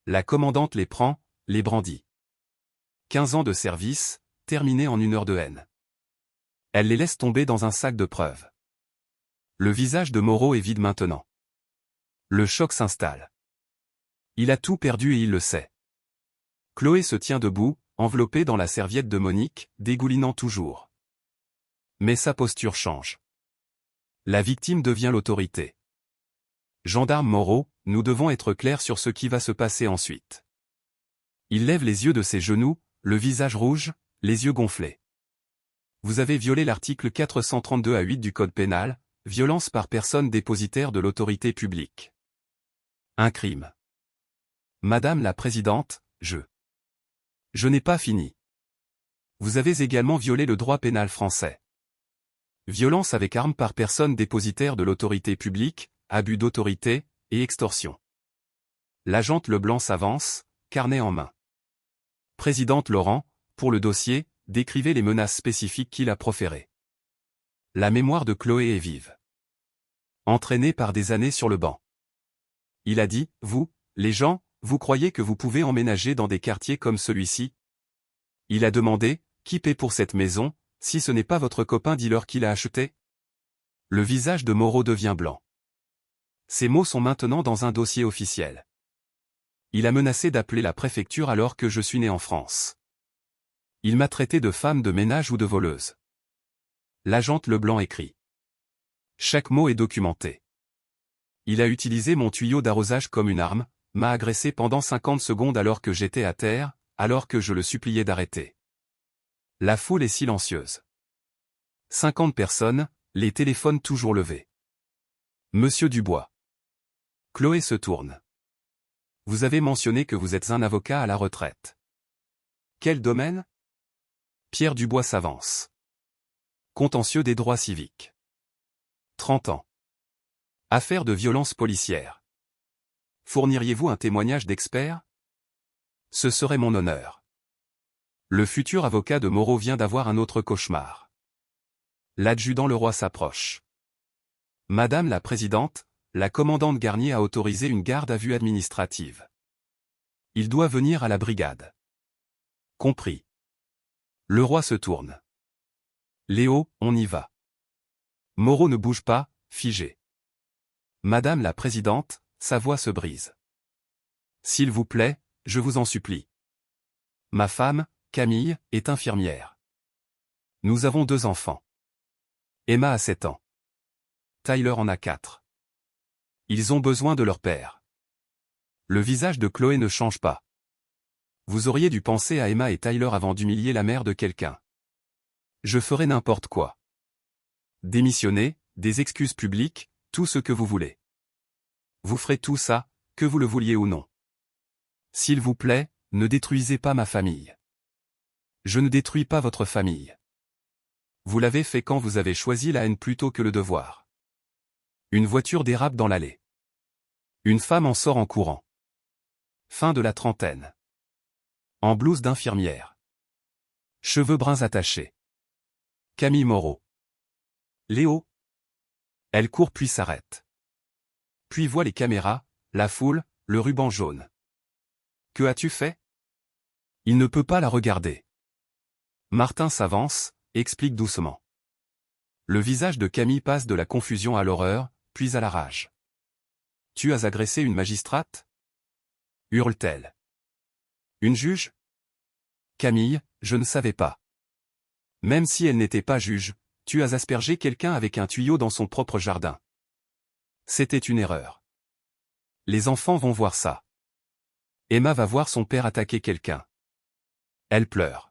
[SPEAKER 1] La commandante les prend, les brandit. 15 ans de service, terminés en 1 heure de haine. Elle les laisse tomber dans un sac de preuves. Le visage de Moreau est vide maintenant. Le choc s'installe. Il a tout perdu et il le sait. Chloé se tient debout, enveloppée dans la serviette de Monique, dégoulinant toujours. Mais sa posture change. La victime devient l'autorité. Gendarme Moreau, nous devons être clairs sur ce qui va se passer ensuite. Il lève les yeux de ses genoux, le visage rouge, les yeux gonflés. Vous avez violé l'article 432 à 8 du Code pénal, violence par personne dépositaire de l'autorité publique. Un crime. Madame la Présidente, Je n'ai pas fini. Vous avez également violé le droit pénal français. Violence avec arme par personne dépositaire de l'autorité publique, abus d'autorité, et extorsion. L'agente Leblanc s'avance, carnet en main. Présidente Laurent, pour le dossier, décrivez les menaces spécifiques qu'il a proférées. La mémoire de Chloé est vive. Entraîné par des années sur le banc. Il a dit, vous, les gens, vous croyez que vous pouvez emménager dans des quartiers comme celui-ci? Il a demandé, qui paie pour cette maison, si ce n'est pas votre copain dealer qui l'a acheté? Le visage de Moreau devient blanc. Ces mots sont maintenant dans un dossier officiel. Il a menacé d'appeler la préfecture alors que je suis né en France. Il m'a traité de femme de ménage ou de voleuse. L'agente Leblanc écrit. Chaque mot est documenté. Il a utilisé mon tuyau d'arrosage comme une arme, m'a agressé pendant 50 secondes alors que j'étais à terre, alors que je le suppliais d'arrêter. La foule est silencieuse. 50 personnes, les téléphones toujours levés. Monsieur Dubois. Chloé se tourne. Vous avez mentionné que vous êtes un avocat à la retraite. Quel domaine? Pierre Dubois s'avance. Contentieux des droits civiques. 30 ans. Affaire de violence policière. Fourniriez-vous un témoignage d'expert? Ce serait mon honneur. Le futur avocat de Moreau vient d'avoir un autre cauchemar. L'adjudant Leroy s'approche. Madame la Présidente, la commandante Garnier a autorisé une garde à vue administrative. Il doit venir à la brigade. Compris. Leroy se tourne. Léo, on y va. Moreau ne bouge pas, figé. Madame la Présidente, sa voix se brise. S'il vous plaît, je vous en supplie. Ma femme, Camille, est infirmière. Nous avons 2 enfants. Emma a 7 ans. Tyler en a 4. Ils ont besoin de leur père. Le visage de Chloé ne change pas. Vous auriez dû penser à Emma et Tyler avant d'humilier la mère de quelqu'un. Je ferai n'importe quoi. Démissionner, des excuses publiques, tout ce que vous voulez. Vous ferez tout ça, que vous le vouliez ou non. S'il vous plaît, ne détruisez pas ma famille. Je ne détruis pas votre famille. Vous l'avez fait quand vous avez choisi la haine plutôt que le devoir. Une voiture dérape dans l'allée. Une femme en sort en courant. Fin de la trentaine. En blouse d'infirmière. Cheveux bruns attachés. Camille Moreau. Léo. Elle court puis s'arrête. Puis voit les caméras, la foule, le ruban jaune. Que as-tu fait? Il ne peut pas la regarder. Martin s'avance, explique doucement. Le visage de Camille passe de la confusion à l'horreur, puis à la rage. Tu as agressé une magistrate? Hurle-t-elle. Une juge? Camille, je ne savais pas. Même si elle n'était pas juge, tu as aspergé quelqu'un avec un tuyau dans son propre jardin. C'était une erreur. Les enfants vont voir ça. Emma va voir son père attaquer quelqu'un. Elle pleure.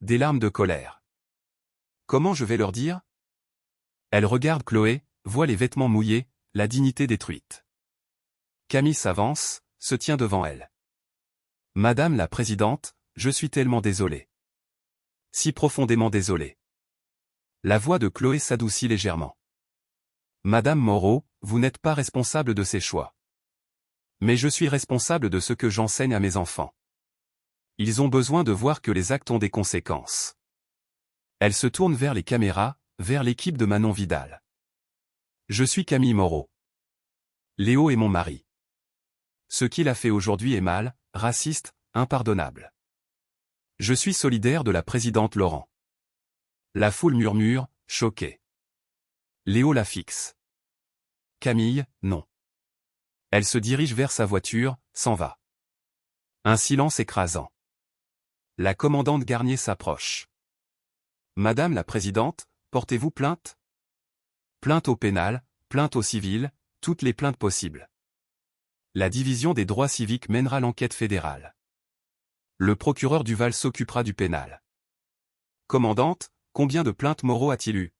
[SPEAKER 1] Des larmes de colère. Comment je vais leur dire? Elle regarde Chloé, voit les vêtements mouillés, la dignité détruite. Camille s'avance, se tient devant elle. Madame la présidente, je suis tellement désolé. Si profondément désolé. La voix de Chloé s'adoucit légèrement. Madame Moreau, vous n'êtes pas responsable de ces choix. Mais je suis responsable de ce que j'enseigne à mes enfants. Ils ont besoin de voir que les actes ont des conséquences. Elle se tourne vers les caméras, vers l'équipe de Manon Vidal. Je suis Camille Moreau. Léo est mon mari. Ce qu'il a fait aujourd'hui est mal, raciste, impardonnable. Je suis solidaire de la présidente Laurent. La foule murmure, choquée. Léo la fixe. Camille, non. Elle se dirige vers sa voiture, s'en va. Un silence écrasant. La commandante Garnier s'approche. Madame la présidente, portez-vous plainte? Plainte au pénal, plainte au civil, toutes les plaintes possibles. La division des droits civiques mènera l'enquête fédérale. Le procureur Duval s'occupera du pénal. Commandante, combien de plaintes Moreau a-t-il eu?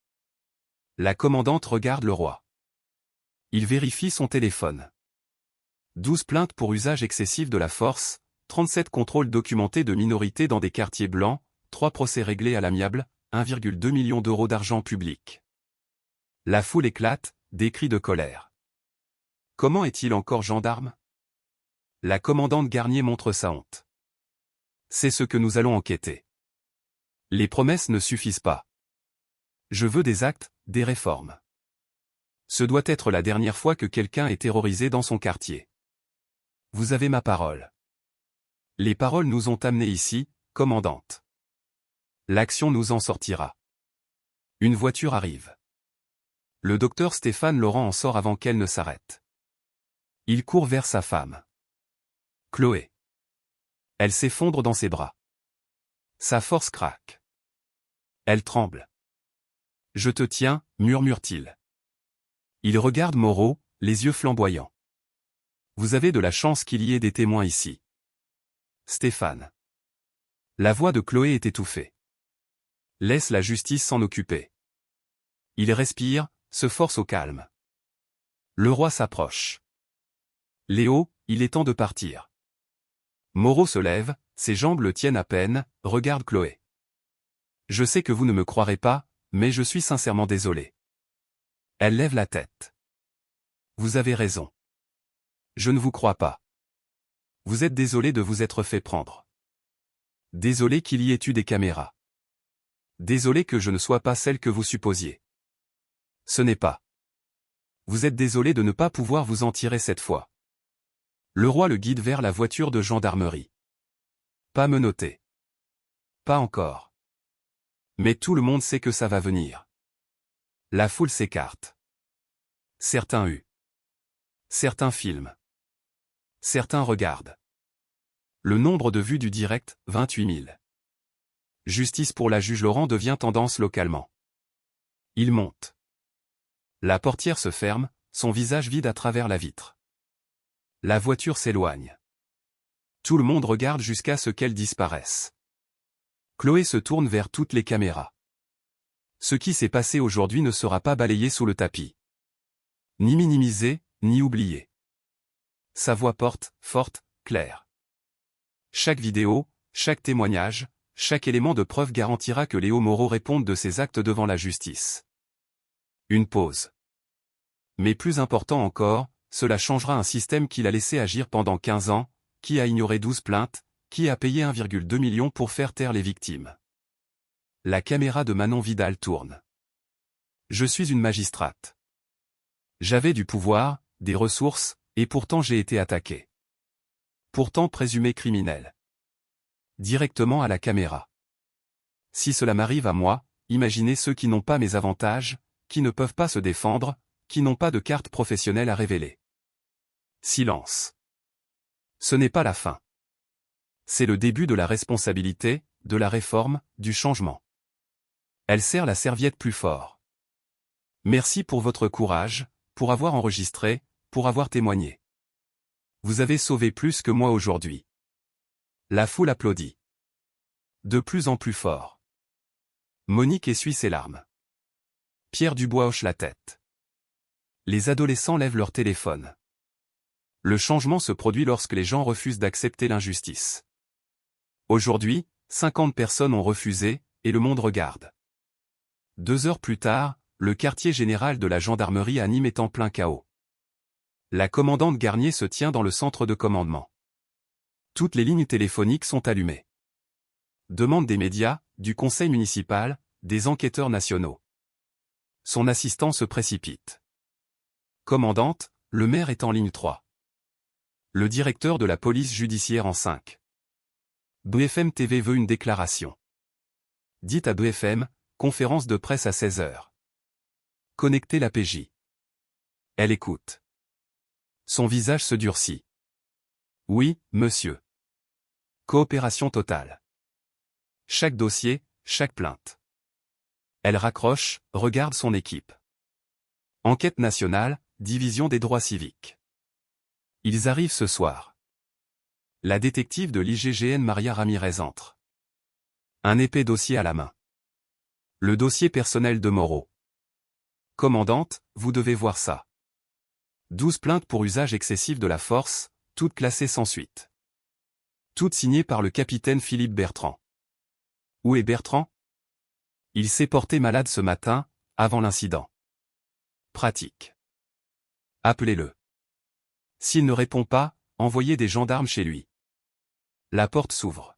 [SPEAKER 1] La commandante regarde le roi. Il vérifie son téléphone. 12 plaintes pour usage excessif de la force, 37 contrôles documentés de minorités dans des quartiers blancs, 3 procès réglés à l'amiable, 1,2 million d'euros d'argent public. La foule éclate, des cris de colère. Comment est-il encore gendarme? La commandante Garnier montre sa honte. C'est ce que nous allons enquêter. Les promesses ne suffisent pas. Je veux des actes, des réformes. Ce doit être la dernière fois que quelqu'un est terrorisé dans son quartier. Vous avez ma parole. Les paroles nous ont amenés ici, commandante. L'action nous en sortira. Une voiture arrive. Le docteur Stéphane Laurent en sort avant qu'elle ne s'arrête. Il court vers sa femme. Chloé. Elle s'effondre dans ses bras. Sa force craque. Elle tremble. Je te tiens, murmure-t-il. Il regarde Moreau, les yeux flamboyants. Vous avez de la chance qu'il y ait des témoins ici. Stéphane. La voix de Chloé est étouffée. Laisse la justice s'en occuper. Il respire, se force au calme. Le roi s'approche. Léo, il est temps de partir. Moreau se lève, ses jambes le tiennent à peine, regarde Chloé. Je sais que vous ne me croirez pas, mais je suis sincèrement désolé. Elle lève la tête. Vous avez raison. Je ne vous crois pas. Vous êtes désolé de vous être fait prendre. Désolé qu'il y ait eu des caméras. Désolé que je ne sois pas celle que vous supposiez. Ce n'est pas. Vous êtes désolé de ne pas pouvoir vous en tirer cette fois. Le roi le guide vers la voiture de gendarmerie. Pas menotté. Pas encore. Mais tout le monde sait que ça va venir. La foule s'écarte. Certains huent. Certains filment. Certains regardent. Le nombre de vues du direct, 28 000. Justice pour la juge Laurent devient tendance localement. Il monte. La portière se ferme, son visage vide à travers la vitre. La voiture s'éloigne. Tout le monde regarde jusqu'à ce qu'elle disparaisse. Chloé se tourne vers toutes les caméras. Ce qui s'est passé aujourd'hui ne sera pas balayé sous le tapis. Ni minimisé, ni oublié. sa voix porte, forte, claire. Chaque vidéo, chaque témoignage, chaque élément de preuve garantira que Léo Moreau réponde de ses actes devant la justice. Une pause. Mais plus important encore, cela changera un système qu'il a laissé agir pendant 15 ans, qui a ignoré 12 plaintes, qui a payé 1,2 million pour faire taire les victimes. La caméra de Manon Vidal tourne. Je suis une magistrate. J'avais du pouvoir, des ressources, et pourtant j'ai été attaqué. Pourtant présumé criminel. Directement à la caméra. Si cela m'arrive à moi, imaginez ceux qui n'ont pas mes avantages, qui ne peuvent pas se défendre, qui n'ont pas de carte professionnelle à révéler. Silence. Ce n'est pas la fin. C'est le début de la responsabilité, de la réforme, du changement. Elle serre la serviette plus fort. Merci pour votre courage, pour avoir enregistré, pour avoir témoigné. Vous avez sauvé plus que moi aujourd'hui. La foule applaudit. De plus en plus fort. Monique essuie ses larmes. Pierre Dubois hoche la tête. Les adolescents lèvent leur téléphone. Le changement se produit lorsque les gens refusent d'accepter l'injustice. Aujourd'hui, 50 personnes ont refusé, et le monde regarde. 2 heures plus tard, le quartier général de la gendarmerie à Nîmes est en plein chaos. La commandante Garnier se tient dans le centre de commandement. Toutes les lignes téléphoniques sont allumées. Demande des médias, du conseil municipal, des enquêteurs nationaux. Son assistant se précipite. Commandante, le maire est en ligne 3. Le directeur de la police judiciaire en 5. BFM TV veut une déclaration. Dites à BFM, conférence de presse à 16h. Connectez la PJ. Elle écoute. Son visage se durcit. Oui, monsieur. Coopération totale. Chaque dossier, chaque plainte. Elle raccroche, regarde son équipe. Enquête nationale, division des droits civiques. Ils arrivent ce soir. La détective de l'IGGN Maria Ramirez entre. Un épais dossier à la main. Le dossier personnel de Moreau. Commandante, vous devez voir ça. 12 plaintes pour usage excessif de la force, toutes classées sans suite. Toutes signées par le capitaine Philippe Bertrand. Où est Bertrand? Il s'est porté malade ce matin, avant l'incident. Pratique. Appelez-le. S'il ne répond pas, envoyez des gendarmes chez lui. La porte s'ouvre.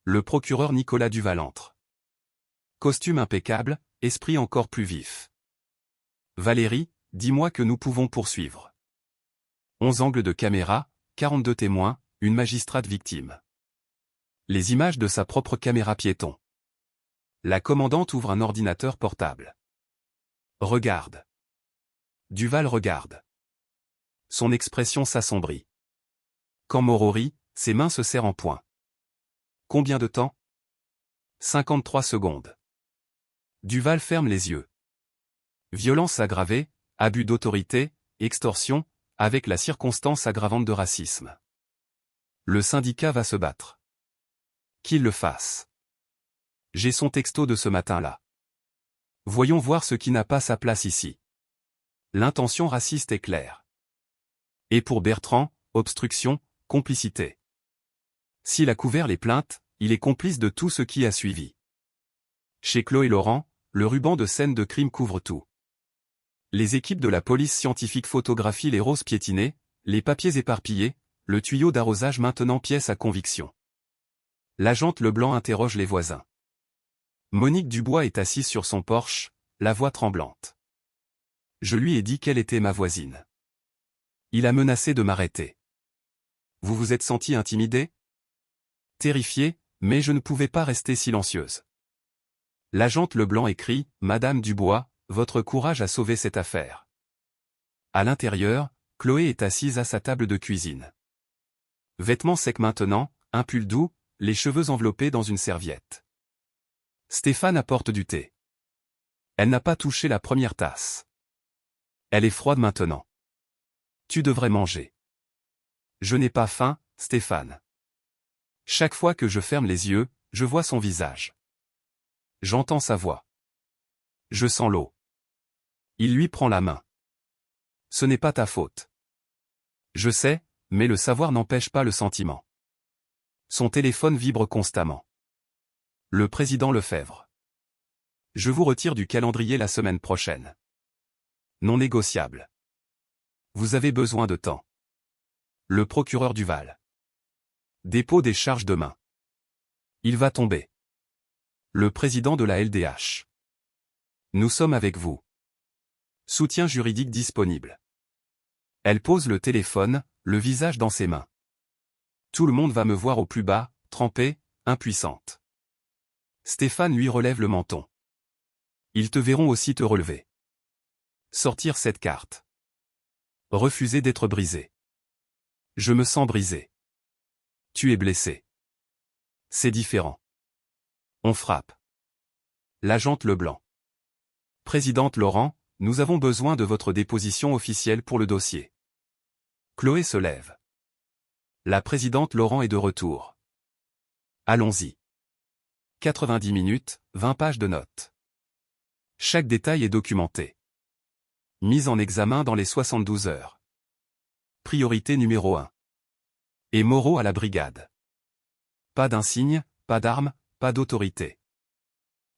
[SPEAKER 1] Le procureur Nicolas Duval entre. Costume impeccable, esprit encore plus vif. Valérie, dis-moi que nous pouvons poursuivre. 11 angles de caméra, 42 témoins, une magistrate victime. Les images de sa propre caméra piéton. La commandante ouvre un ordinateur portable. Regarde. Duval regarde. Son expression s'assombrit. Quand Moreau rit, ses mains se serrent en poing. Combien de temps? 53 secondes. Duval ferme les yeux. Violence aggravée, abus d'autorité, extorsion, avec la circonstance aggravante de racisme. Le syndicat va se battre. Qu'il le fasse. J'ai son texto de ce matin-là. Voyons voir ce qui n'a pas sa place ici. L'intention raciste est claire. Et pour Bertrand, obstruction, complicité. S'il a couvert les plaintes, il est complice de tout ce qui a suivi. Chez Chloé Laurent, le ruban de scène de crime couvre tout. Les équipes de la police scientifique photographient les roses piétinées, les papiers éparpillés, le tuyau d'arrosage maintenant pièce à conviction. L'agente Leblanc interroge les voisins. Monique Dubois est assise sur son porche, la voix tremblante. Je lui ai dit qu'elle était ma voisine. Il a menacé de m'arrêter. Vous vous êtes senti intimidée? Terrifiée, mais je ne pouvais pas rester silencieuse. L'agente Leblanc écrit, Madame Dubois, votre courage a sauvé cette affaire. À l'intérieur, Chloé est assise à sa table de cuisine. Vêtements secs maintenant, un pull doux, les cheveux enveloppés dans une serviette. Stéphane apporte du thé. Elle n'a pas touché la première tasse. Elle est froide maintenant. Tu devrais manger. Je n'ai pas faim, Stéphane. Chaque fois que je ferme les yeux, je vois son visage. J'entends sa voix. Je sens l'eau. Il lui prend la main. Ce n'est pas ta faute. Je sais, mais le savoir n'empêche pas le sentiment. Son téléphone vibre constamment. Le président Lefebvre. Je vous retire du calendrier la semaine prochaine. Non négociable. Vous avez besoin de temps. Le procureur Duval. Dépôt des charges demain. Il va tomber. Le président de la LDH. Nous sommes avec vous. Soutien juridique disponible. Elle pose le téléphone, le visage dans ses mains. Tout le monde va me voir au plus bas, trempée, impuissante. Stéphane lui relève le menton. Ils te verront aussi te relever. Sortir cette carte. Refuser d'être brisé. Je me sens brisé. Tu es blessé. C'est différent. On frappe. L'agente Leblanc. Présidente Laurent, nous avons besoin de votre déposition officielle pour le dossier. Chloé se lève. La présidente Laurent est de retour. Allons-y. 90 minutes, 20 pages de notes. Chaque détail est documenté. Mise en examen dans les 72 heures. Priorité numéro 1. Et Moreau à la brigade. Pas d'insigne, pas d'armes, pas d'autorité.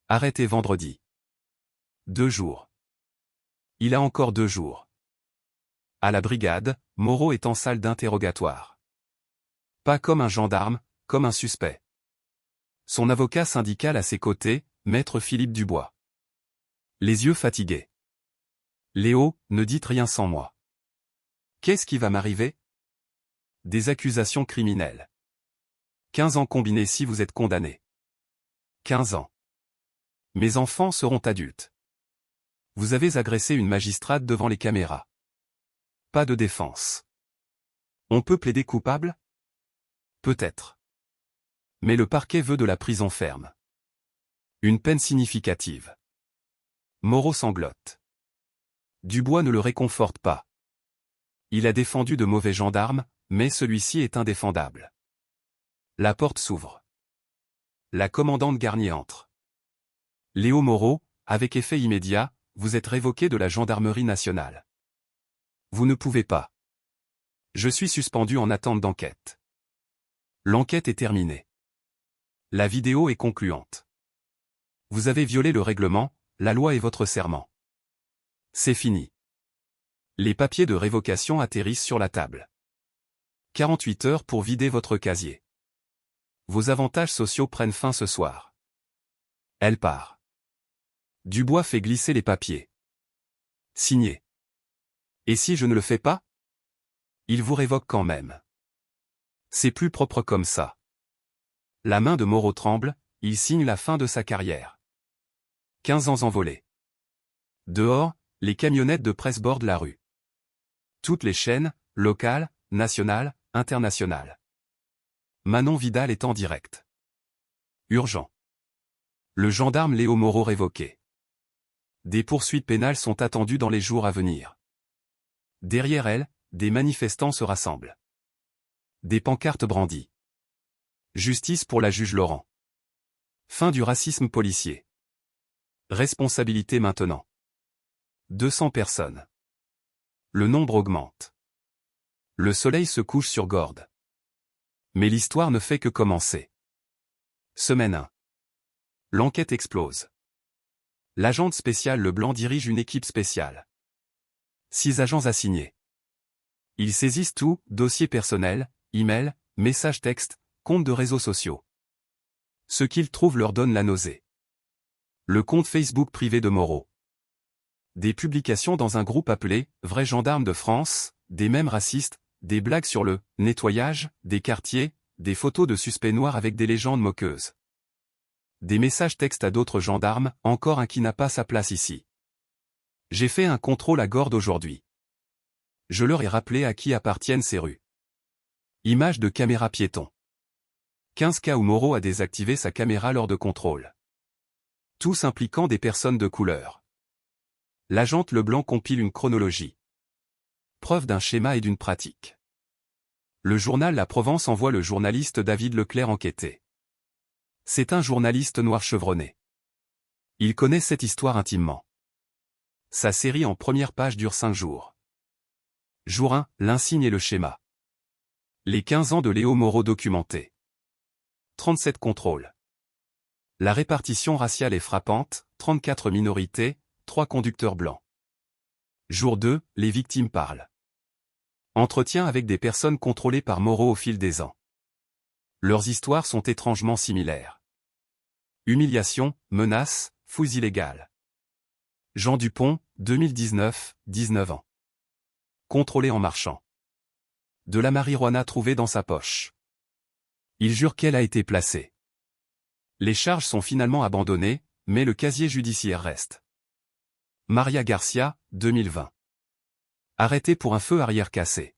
[SPEAKER 1] Arrêté vendredi. 2 jours. Il a encore 2 jours. À la brigade, Moreau est en salle d'interrogatoire. Pas comme un gendarme, comme un suspect. Son avocat syndical à ses côtés, maître Philippe Dubois. Les yeux fatigués. Léo, ne dites rien sans moi. Qu'est-ce qui va m'arriver? Des accusations criminelles. 15 ans combinés si vous êtes condamné. 15 ans. Mes enfants seront adultes. Vous avez agressé une magistrate devant les caméras. Pas de défense. On peut plaider coupable? Peut-être. Mais le parquet veut de la prison ferme. Une peine significative. Moreau sanglote. Dubois ne le réconforte pas. Il a défendu de mauvais gendarmes, mais celui-ci est indéfendable. La porte s'ouvre. La commandante Garnier entre. Léo Moreau, avec effet immédiat, vous êtes révoqué de la gendarmerie nationale. Vous ne pouvez pas. Je suis suspendu en attente d'enquête. L'enquête est terminée. La vidéo est concluante. Vous avez violé le règlement, la loi et votre serment. C'est fini. Les papiers de révocation atterrissent sur la table. 48 heures pour vider votre casier. Vos avantages sociaux prennent fin ce soir. Elle part. Dubois fait glisser les papiers. Signé. Et si je ne le fais pas? Il vous révoque quand même. C'est plus propre comme ça. La main de Moreau tremble, il signe la fin de sa carrière. 15 ans envolés. Dehors, les camionnettes de presse bordent la rue. Toutes les chaînes, locales, nationales, internationales. Manon Vidal est en direct. Urgent. Le gendarme Léo Moreau révoqué. Des poursuites pénales sont attendues dans les jours à venir. Derrière elle, des manifestants se rassemblent. Des pancartes brandies. Justice pour la juge Laurent. Fin du racisme policier. Responsabilité maintenant. 200 personnes. Le nombre augmente. Le soleil se couche sur Gordes. Mais l'histoire ne fait que commencer. Semaine 1. L'enquête explose. L'agente spéciale Leblanc dirige une équipe spéciale. 6 agents assignés. Ils saisissent tout, dossiers personnels, emails, messages textes, comptes de réseaux sociaux. Ce qu'ils trouvent leur donne la nausée. Le compte Facebook privé de Moreau. Des publications dans un groupe appelé « Vrais gendarmes de France », des mèmes racistes, des blagues sur le « nettoyage », des quartiers, des photos de suspects noirs avec des légendes moqueuses. Des messages textes à d'autres gendarmes, encore un qui n'a pas sa place ici. J'ai fait un contrôle à Gordes aujourd'hui. Je leur ai rappelé à qui appartiennent ces rues. Image de caméra piéton. 15 cas où Moreau a désactivé sa caméra lors de contrôle. Tous impliquant des personnes de couleur. L'agente Leblanc compile une chronologie. Preuve d'un schéma et d'une pratique. Le journal La Provence envoie le journaliste David Leclerc enquêter. C'est un journaliste noir chevronné. Il connaît cette histoire intimement. Sa série en première page dure 5 jours. Jour 1, l'insigne et le schéma. Les 15 ans de Léo Moreau documentés. 37 contrôles. La répartition raciale est frappante, 34 minorités, 3 conducteurs blancs. Jour 2, les victimes parlent. Entretien avec des personnes contrôlées par Moreau au fil des ans. Leurs histoires sont étrangement similaires. Humiliation, menaces, fouilles illégales. Jean Dupont, 2019, 19 ans. Contrôlé en marchant. De la marijuana trouvée dans sa poche. Il jure qu'elle a été placée. Les charges sont finalement abandonnées, mais le casier judiciaire reste. Maria Garcia, 2020. Arrêtée pour un feu arrière cassé.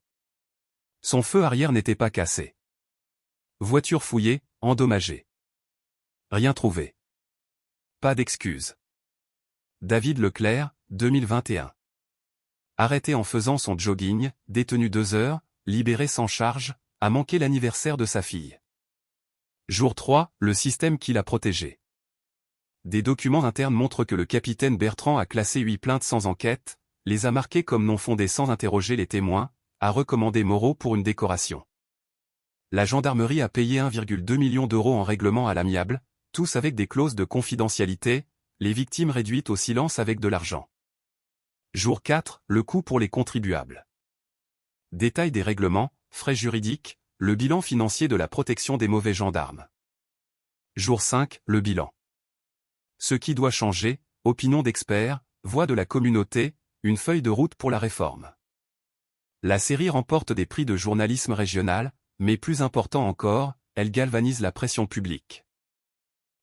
[SPEAKER 1] Son feu arrière n'était pas cassé. Voiture fouillée, endommagée. Rien trouvé. Pas d'excuse. David Leclerc, 2021. Arrêté en faisant son jogging, détenu 2 heures, libéré sans charge, a manqué l'anniversaire de sa fille. Jour 3, le système qui l'a protégé. Des documents internes montrent que le capitaine Bertrand a classé 8 plaintes sans enquête, les a marquées comme non fondées sans interroger les témoins, a recommandé Moreau pour une décoration. La gendarmerie a payé 1,2 million d'euros en règlement à l'amiable, tous avec des clauses de confidentialité, les victimes réduites au silence avec de l'argent. Jour 4, le coût pour les contribuables. Détail des règlements, frais juridiques, le bilan financier de la protection des mauvais gendarmes. Jour 5, le bilan. Ce qui doit changer, opinion d'experts, voix de la communauté, une feuille de route pour la réforme. La série remporte des prix de journalisme régional, mais plus important encore, elle galvanise la pression publique.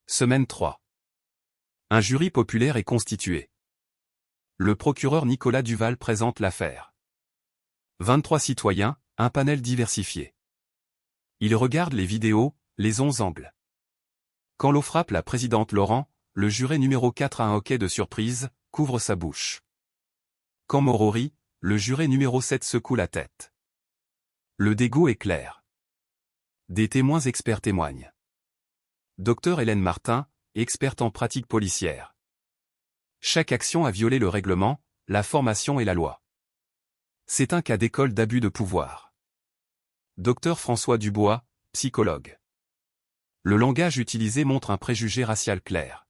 [SPEAKER 1] Semaine 3. Un jury populaire est constitué. Le procureur Nicolas Duval présente l'affaire. 23 citoyens, un panel diversifié. Ils regardent les vidéos, les 11 angles. Quand l'eau frappe la présidente Laurent, le juré numéro 4 a un hoquet de surprise, couvre sa bouche. Quand Moreau rit, le juré numéro 7 secoue la tête. Le dégoût est clair. Des témoins experts témoignent. Docteur Hélène Martin, experte en pratique policière. Chaque action a violé le règlement, la formation et la loi. C'est un cas d'école d'abus de pouvoir. Docteur François Dubois, psychologue. Le langage utilisé montre un préjugé racial clair.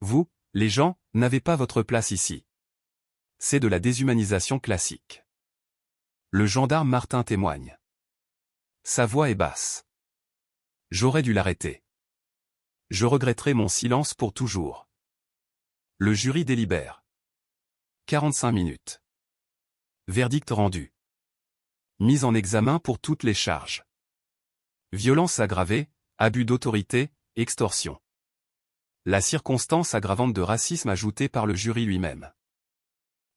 [SPEAKER 1] Vous, les gens, n'avez pas votre place ici. C'est de la déshumanisation classique. Le gendarme Martin témoigne. Sa voix est basse. J'aurais dû l'arrêter. Je regretterai mon silence pour toujours. Le jury délibère. 45 minutes. Verdict rendu. Mise en examen pour toutes les charges. Violence aggravée, abus d'autorité, extorsion. La circonstance aggravante de racisme ajoutée par le jury lui-même.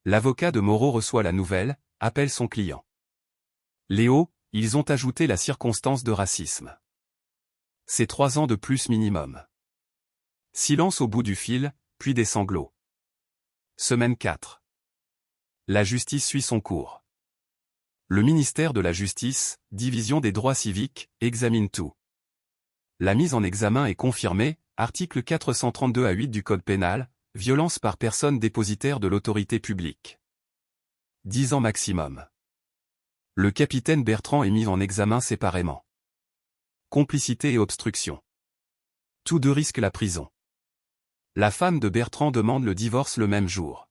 [SPEAKER 1] L'avocat de Moreau reçoit la nouvelle, appelle son client. Léo, ils ont ajouté la circonstance de racisme. C'est 3 ans de plus minimum. Silence au bout du fil, puis des sanglots. Semaine 4. La justice suit son cours. Le ministère de la Justice, division des droits civiques, examine tout. La mise en examen est confirmée, article 432 à 8 du Code pénal, violence par personne dépositaire de l'autorité publique. 10 ans maximum. Le capitaine Bertrand est mis en examen séparément. Complicité et obstruction. Tous deux risquent la prison. La femme de Bertrand demande le divorce le même jour.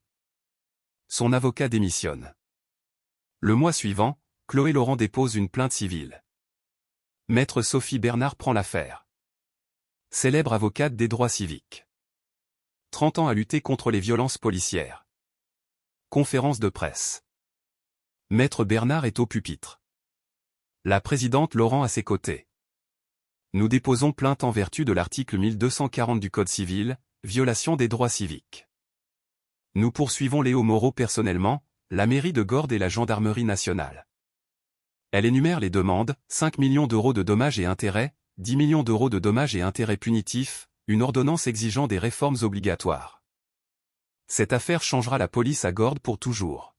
[SPEAKER 1] Son avocat démissionne. Le mois suivant, Chloé Laurent dépose une plainte civile. Maître Sophie Bernard prend l'affaire. Célèbre avocate des droits civiques. 30 ans à lutter contre les violences policières. Conférence de presse. Maître Bernard est au pupitre. La présidente Laurent à ses côtés. Nous déposons plainte en vertu de l'article 1240 du Code civil, violation des droits civiques. Nous poursuivons Léo Moreau personnellement, la mairie de Gordes et la gendarmerie nationale. Elle énumère les demandes, 5 millions d'euros de dommages et intérêts, 10 millions d'euros de dommages et intérêts punitifs, une ordonnance exigeant des réformes obligatoires. Cette affaire changera la police à Gordes pour toujours.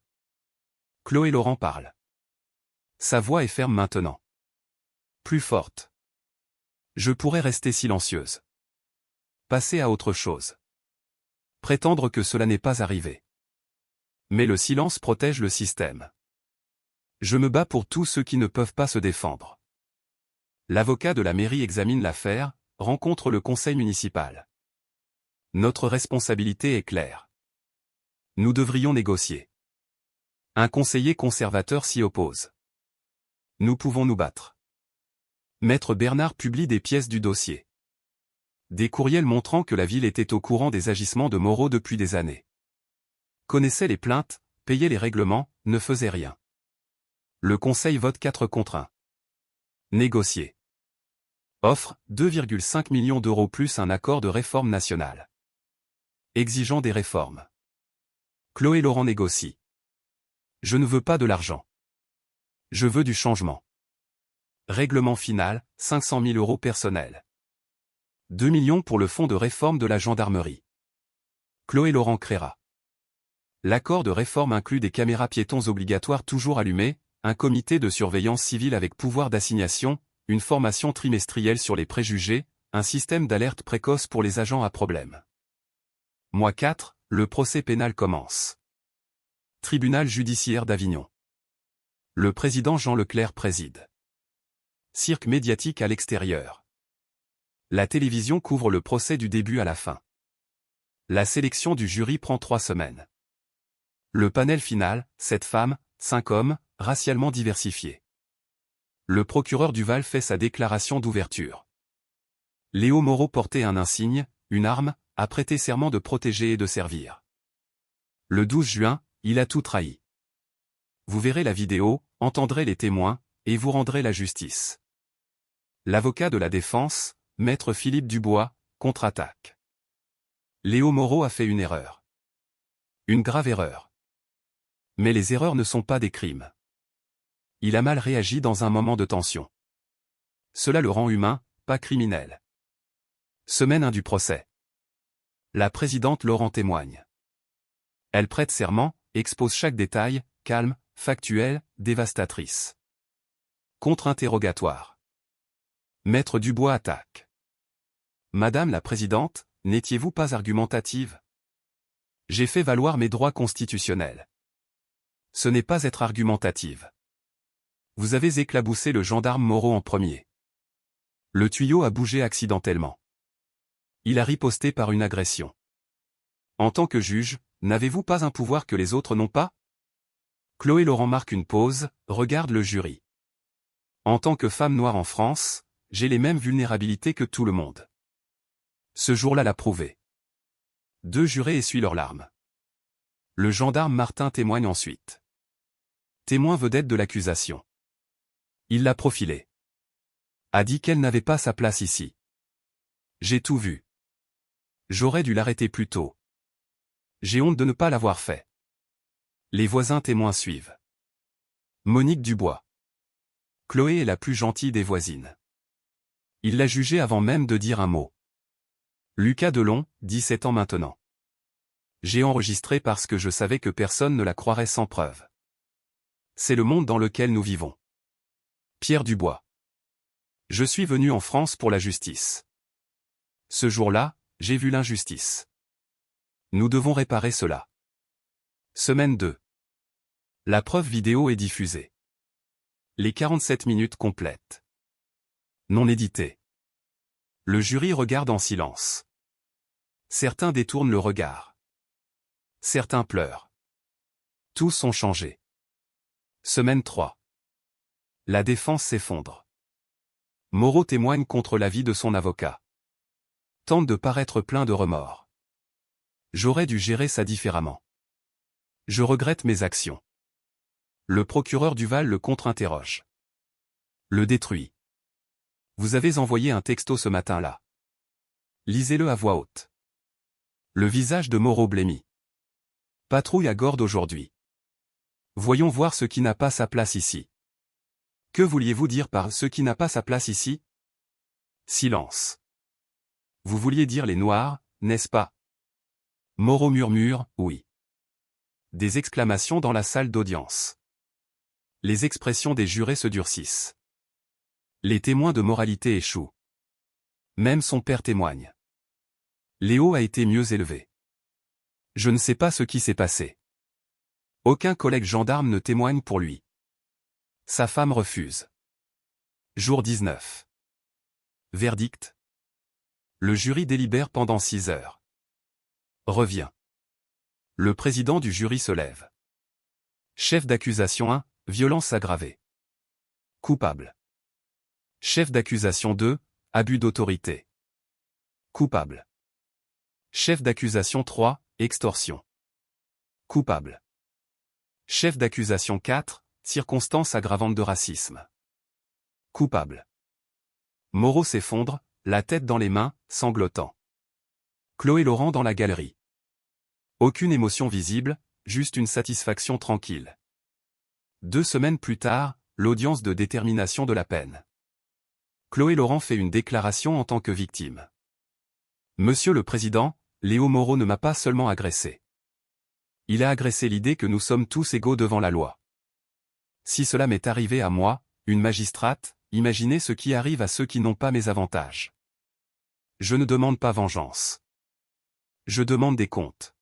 [SPEAKER 1] Chloé Laurent parle. Sa voix est ferme maintenant. Plus forte. Je pourrais rester silencieuse. Passer à autre chose. Prétendre que cela n'est pas arrivé. Mais le silence protège le système. Je me bats pour tous ceux qui ne peuvent pas se défendre. L'avocat de la mairie examine l'affaire, rencontre le conseil municipal. Notre responsabilité est claire. Nous devrions négocier. Un conseiller conservateur s'y oppose. Nous pouvons nous battre. Maître Bernard publie des pièces du dossier. Des courriels montrant que la ville était au courant des agissements de Moreau depuis des années. Connaissait les plaintes, payait les règlements, ne faisait rien. Le conseil vote 4 contre 1. Négocier. Offre 2,5 millions d'euros plus un accord de réforme nationale. Exigeant des réformes. Chloé Laurent négocie. Je ne veux pas de l'argent. Je veux du changement. Règlement final, 500 000 euros personnels. 2 millions pour le fonds de réforme de la gendarmerie. Chloé Laurent créera. L'accord de réforme inclut des caméras piétons obligatoires toujours allumées, un comité de surveillance civile avec pouvoir d'assignation, une formation trimestrielle sur les préjugés, un système d'alerte précoce pour les agents à problème. Mois 4, le procès pénal commence. Tribunal judiciaire d'Avignon. Le président Jean Leclerc préside. Cirque médiatique à l'extérieur. La télévision couvre le procès du début à la fin. La sélection du jury prend 3 semaines. Le panel final, 7 femmes, 5 hommes, racialement diversifiés. Le procureur Duval fait sa déclaration d'ouverture. Léo Moreau portait un insigne, une arme, a prêté serment de protéger et de servir. Le 12 juin, il a tout trahi. Vous verrez la vidéo, entendrez les témoins, et vous rendrez la justice. L'avocat de la défense, maître Philippe Dubois, contre-attaque. Léo Moreau a fait une erreur. Une grave erreur. Mais les erreurs ne sont pas des crimes. Il a mal réagi dans un moment de tension. Cela le rend humain, pas criminel. Semaine 1 du procès. La présidente Laurent témoigne. Elle prête serment, expose chaque détail, calme, factuel, dévastatrice. Contre-interrogatoire. Maître Dubois attaque. Madame la présidente, n'étiez-vous pas argumentative? J'ai fait valoir mes droits constitutionnels. Ce n'est pas être argumentative. Vous avez éclaboussé le gendarme Moreau en premier. Le tuyau a bougé accidentellement. Il a riposté par une agression. En tant que juge, n'avez-vous pas un pouvoir que les autres n'ont pas? Chloé Laurent marque une pause, regarde le jury. En tant que femme noire en France, j'ai les mêmes vulnérabilités que tout le monde. Ce jour-là l'a prouvé. 2 jurés essuient leurs larmes. Le gendarme Martin témoigne ensuite. Témoin vedette de l'accusation. Il l'a profilée. A dit qu'elle n'avait pas sa place ici. J'ai tout vu. J'aurais dû l'arrêter plus tôt. J'ai honte de ne pas l'avoir fait. Les voisins témoins suivent. Monique Dubois. Chloé est la plus gentille des voisines. Il l'a jugée avant même de dire un mot. Lucas Delon, 17 ans maintenant. J'ai enregistré parce que je savais que personne ne la croirait sans preuve. C'est le monde dans lequel nous vivons. Pierre Dubois. Je suis venu en France pour la justice. Ce jour-là, j'ai vu l'injustice. Nous devons réparer cela. Semaine 2. La preuve vidéo est diffusée. Les 47 minutes complètes. Non édité. Le jury regarde en silence. Certains détournent le regard. Certains pleurent. Tous ont changé. Semaine 3. La défense s'effondre. Moreau témoigne contre l'avis de son avocat. Tente de paraître plein de remords. J'aurais dû gérer ça différemment. Je regrette mes actions. Le procureur Duval le contre-interroge. Le détruit. Vous avez envoyé un texto ce matin-là. Lisez-le à voix haute. Le visage de Moreau blêmi. Patrouille à Gordes aujourd'hui. Voyons voir ce qui n'a pas sa place ici. Que vouliez-vous dire par ce qui n'a pas sa place ici? Silence. Vous vouliez dire les Noirs, n'est-ce pas? Moreau murmure, oui. Des exclamations dans la salle d'audience. Les expressions des jurés se durcissent. Les témoins de moralité échouent. Même son père témoigne. Léo a été mieux élevé. Je ne sais pas ce qui s'est passé. Aucun collègue gendarme ne témoigne pour lui. Sa femme refuse. Jour 19. Verdict. Le jury délibère pendant 6 heures. Revient. Le président du jury se lève. Chef d'accusation 1, violence aggravée. Coupable. Chef d'accusation 2, abus d'autorité. Coupable. Chef d'accusation 3, extorsion. Coupable. Chef d'accusation 4, circonstances aggravantes de racisme. Coupable. Moreau s'effondre, la tête dans les mains, sanglotant. Chloé Laurent dans la galerie. Aucune émotion visible, juste une satisfaction tranquille. 2 semaines plus tard, l'audience de détermination de la peine. Chloé Laurent fait une déclaration en tant que victime. Monsieur le Président, Léo Moreau ne m'a pas seulement agressé. Il a agressé l'idée que nous sommes tous égaux devant la loi. Si cela m'est arrivé à moi, une magistrate, imaginez ce qui arrive à ceux qui n'ont pas mes avantages. Je ne demande pas vengeance. Je demande des comptes.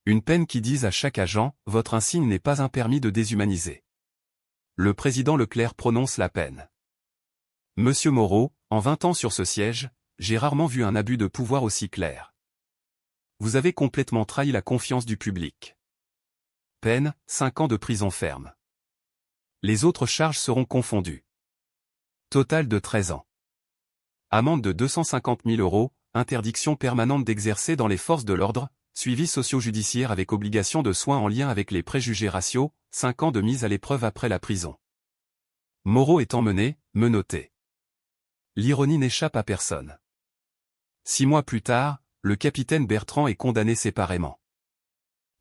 [SPEAKER 1] Une peine qui dise à chaque agent, votre insigne n'est pas un permis de déshumaniser. Le président Leclerc prononce la peine. Monsieur Moreau, en 20 ans sur ce siège, j'ai rarement vu un abus de pouvoir aussi clair. Vous avez complètement trahi la confiance du public. Peine, 5 ans de prison ferme. Les autres charges seront confondues. Total de 13 ans. Amende de 250 000 €, interdiction permanente d'exercer dans les forces de l'ordre, suivi socio-judiciaire avec obligation de soins en lien avec les préjugés raciaux, 5 ans de mise à l'épreuve après la prison. Moreau est emmené, menotté. L'ironie n'échappe à personne. 6 mois plus tard, le capitaine Bertrand est condamné séparément.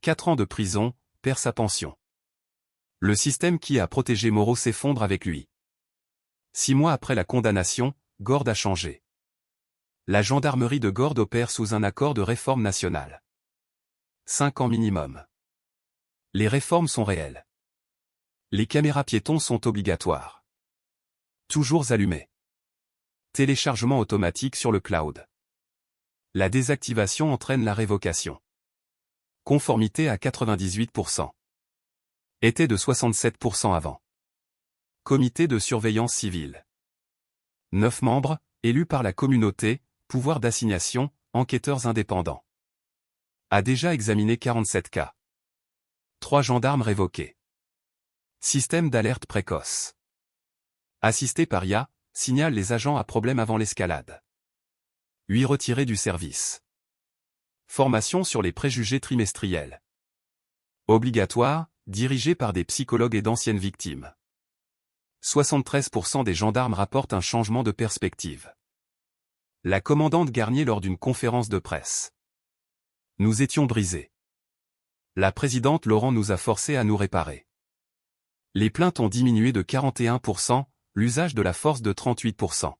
[SPEAKER 1] 4 ans de prison, perd sa pension. Le système qui a protégé Moreau s'effondre avec lui. 6 mois après la condamnation, Gordes a changé. La gendarmerie de Gordes opère sous un accord de réforme nationale. 5 ans minimum. Les réformes sont réelles. Les caméras piétons sont obligatoires. Toujours allumées. Téléchargement automatique sur le cloud. La désactivation entraîne la révocation. Conformité à 98%. Était de 67% avant. Comité de surveillance civile. 9 membres, élus par la communauté, pouvoir d'assignation, enquêteurs indépendants. A déjà examiné 47 cas. 3 gendarmes révoqués. Système d'alerte précoce. Assisté par IA, signale les agents à problème avant l'escalade. 8 retirés du service. Formation sur les préjugés trimestriels. Obligatoire, dirigée par des psychologues et d'anciennes victimes. 73% des gendarmes rapportent un changement de perspective. La commandante Garnier lors d'une conférence de presse. Nous étions brisés. La présidente Laurent nous a forcés à nous réparer. Les plaintes ont diminué de 41%, l'usage de la force de 38%.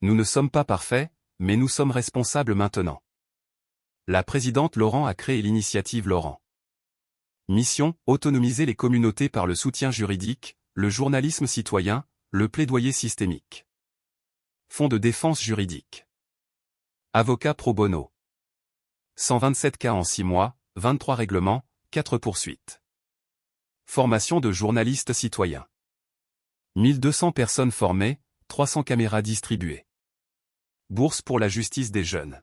[SPEAKER 1] Nous ne sommes pas parfaits, mais nous sommes responsables maintenant. La présidente Laurent a créé l'initiative Laurent. Mission, autonomiser les communautés par le soutien juridique, le journalisme citoyen, le plaidoyer systémique. Fonds de défense juridique. Avocat pro bono. 127 cas en 6 mois, 23 règlements, 4 poursuites. Formation de journalistes citoyens. 1200 personnes formées, 300 caméras distribuées. Bourse pour la justice des jeunes.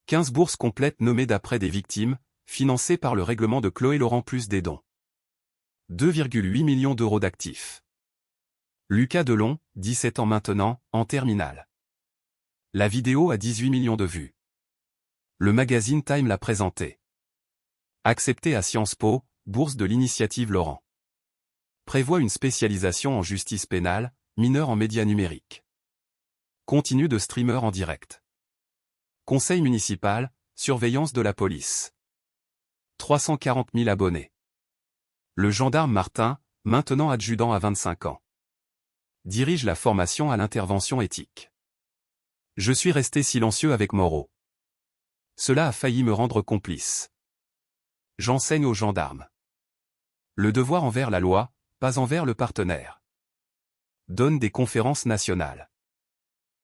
[SPEAKER 1] 15 bourses complètes nommées d'après des victimes, financées par le règlement de Chloé Laurent plus des dons. 2,8 millions € d'actifs. Lucas Delon, 17 ans maintenant, en terminale. La vidéo a 18 millions de vues. Le magazine Time l'a présenté. Accepté à Sciences Po, bourse de l'initiative Laurent. Prévoit une spécialisation en justice pénale, mineur en médias numériques. Continue de streamer en direct. Conseil municipal, surveillance de la police. 340 000 abonnés. Le gendarme Martin, maintenant adjudant à 25 ans. Dirige la formation à l'intervention éthique. Je suis resté silencieux avec Moreau. Cela a failli me rendre complice. J'enseigne aux gendarmes. Le devoir envers la loi, pas envers le partenaire. Donne des conférences nationales.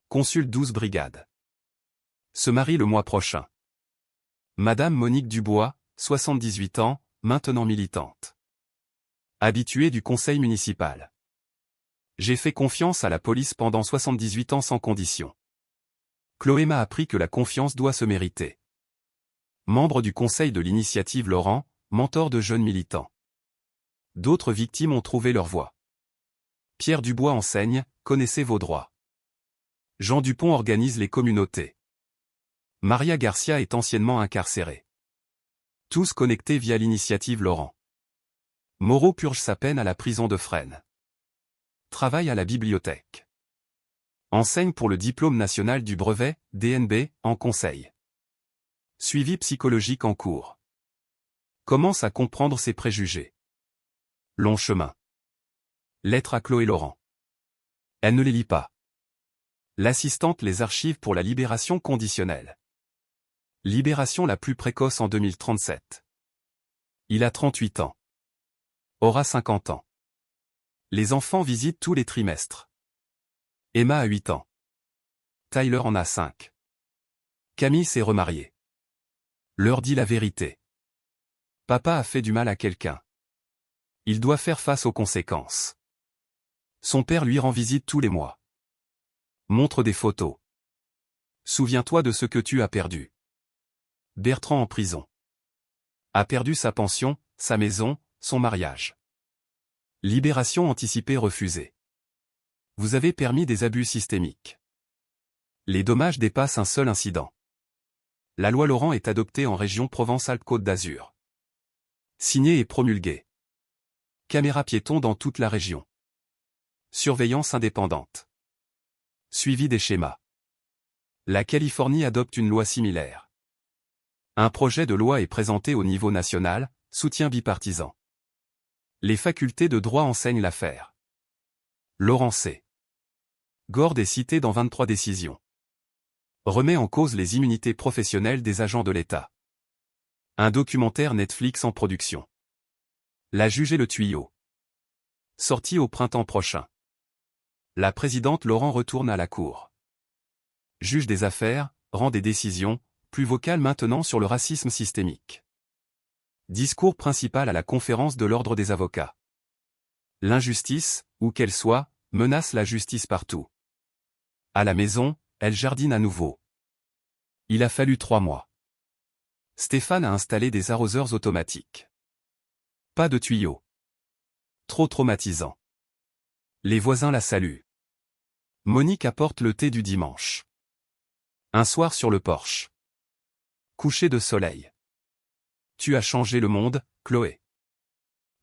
[SPEAKER 1] Consulte 12 brigades. Se marie le mois prochain. Madame Monique Dubois, 78 ans, maintenant militante. Habitué du conseil municipal. J'ai fait confiance à la police pendant 78 ans sans condition. Chloé m'a appris que la confiance doit se mériter. Membre du conseil de l'initiative Laurent, mentor de jeunes militants. D'autres victimes ont trouvé leur voie. Pierre Dubois enseigne, connaissez vos droits. Jean Dupont organise les communautés. Maria Garcia est anciennement incarcérée. Tous connectés via l'initiative Laurent. Moreau purge sa peine à la prison de Fresnes. Travaille à la bibliothèque. Enseigne pour le diplôme national du brevet, DNB, en conseil. Suivi psychologique en cours. Commence à comprendre ses préjugés. Long chemin. Lettre à Chloé Laurent. Elle ne les lit pas. L'assistante les archive pour la libération conditionnelle. Libération la plus précoce en 2037. Il a 38 ans. Aura 50 ans. Les enfants visitent tous les trimestres. Emma a 8 ans. Tyler en a 5. Camille s'est remariée. Leur dit la vérité. Papa a fait du mal à quelqu'un. Il doit faire face aux conséquences. Son père lui rend visite tous les mois. Montre des photos. Souviens-toi de ce que tu as perdu. Bertrand en prison. A perdu sa pension, sa maison, son mariage. Libération anticipée refusée. Vous avez permis des abus systémiques. Les dommages dépassent un seul incident. La loi Laurent est adoptée en région Provence-Alpes-Côte d'Azur. Signée et promulguée. Caméra piéton dans toute la région. Surveillance indépendante. Suivi des schémas. La Californie adopte une loi similaire. Un projet de loi est présenté au niveau national, soutien bipartisan. Les facultés de droit enseignent l'affaire. Laurent C. Gord est cité dans 23 décisions. Remet en cause les immunités professionnelles des agents de l'État. Un documentaire Netflix en production. La juge et le tuyau. Sortie au printemps prochain. La présidente Laurent retourne à la cour. Juge des affaires, rend des décisions, plus vocale maintenant sur le racisme systémique. Discours principal à la conférence de l'Ordre des avocats. L'injustice, où qu'elle soit, menace la justice partout. À la maison, elle jardine à nouveau. Il a fallu 3 mois. Stéphane a installé des arroseurs automatiques. Pas de tuyaux. Trop traumatisant. Les voisins la saluent. Monique apporte le thé du dimanche. Un soir sur le porche. Coucher de soleil. Tu as changé le monde, Chloé.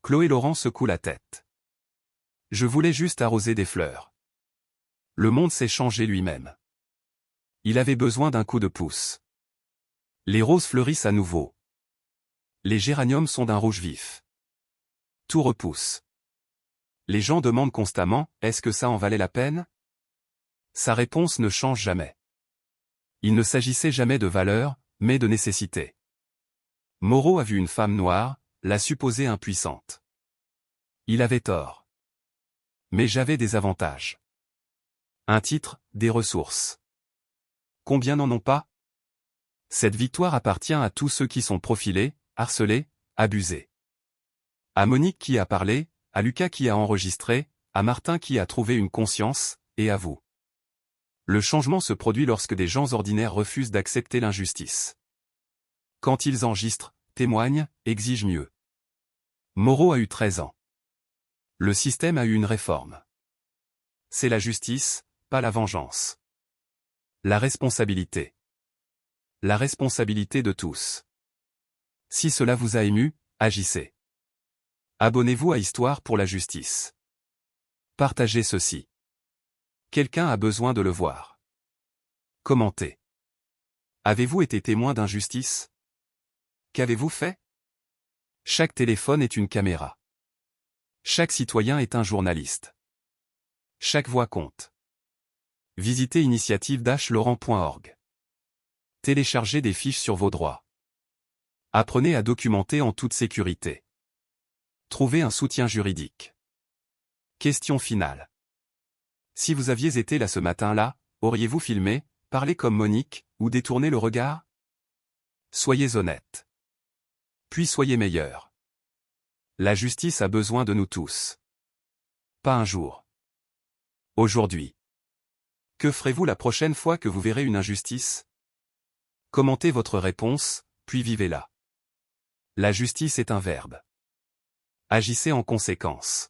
[SPEAKER 1] Chloé Laurent secoue la tête. Je voulais juste arroser des fleurs. Le monde s'est changé lui-même. Il avait besoin d'un coup de pouce. Les roses fleurissent à nouveau. Les géraniums sont d'un rouge vif. Tout repousse. Les gens demandent constamment, est-ce que ça en valait la peine? Sa réponse ne change jamais. Il ne s'agissait jamais de valeur, mais de nécessité. Moreau a vu une femme noire, l'a supposée impuissante. Il avait tort. Mais j'avais des avantages. Un titre, des ressources. Combien n'en ont pas? Cette victoire appartient à tous ceux qui sont profilés, harcelés, abusés. À Monique qui a parlé, à Lucas qui a enregistré, à Martin qui a trouvé une conscience, et à vous. Le changement se produit lorsque des gens ordinaires refusent d'accepter l'injustice. Quand ils enregistrent, témoignent, exigent mieux. Moreau a eu 13 ans. Le système a eu une réforme. C'est la justice, pas la vengeance. La responsabilité. La responsabilité de tous. Si cela vous a ému, agissez. Abonnez-vous à Histoire pour la justice. Partagez ceci. Quelqu'un a besoin de le voir. Commentez. Avez-vous été témoin d'injustice? Qu'avez-vous fait? Chaque téléphone est une caméra. Chaque citoyen est un journaliste. Chaque voix compte. Visitez initiative-laurent.org. Téléchargez des fiches sur vos droits. Apprenez à documenter en toute sécurité. Trouvez un soutien juridique. Question finale. Si vous aviez été là ce matin-là, auriez-vous filmé, parlé comme Monique, ou détourné le regard? Soyez honnête. Puis soyez meilleur. La justice a besoin de nous tous. Pas un jour. Aujourd'hui. Que ferez-vous la prochaine fois que vous verrez une injustice? Commentez votre réponse, puis vivez-la. La justice est un verbe. Agissez en conséquence.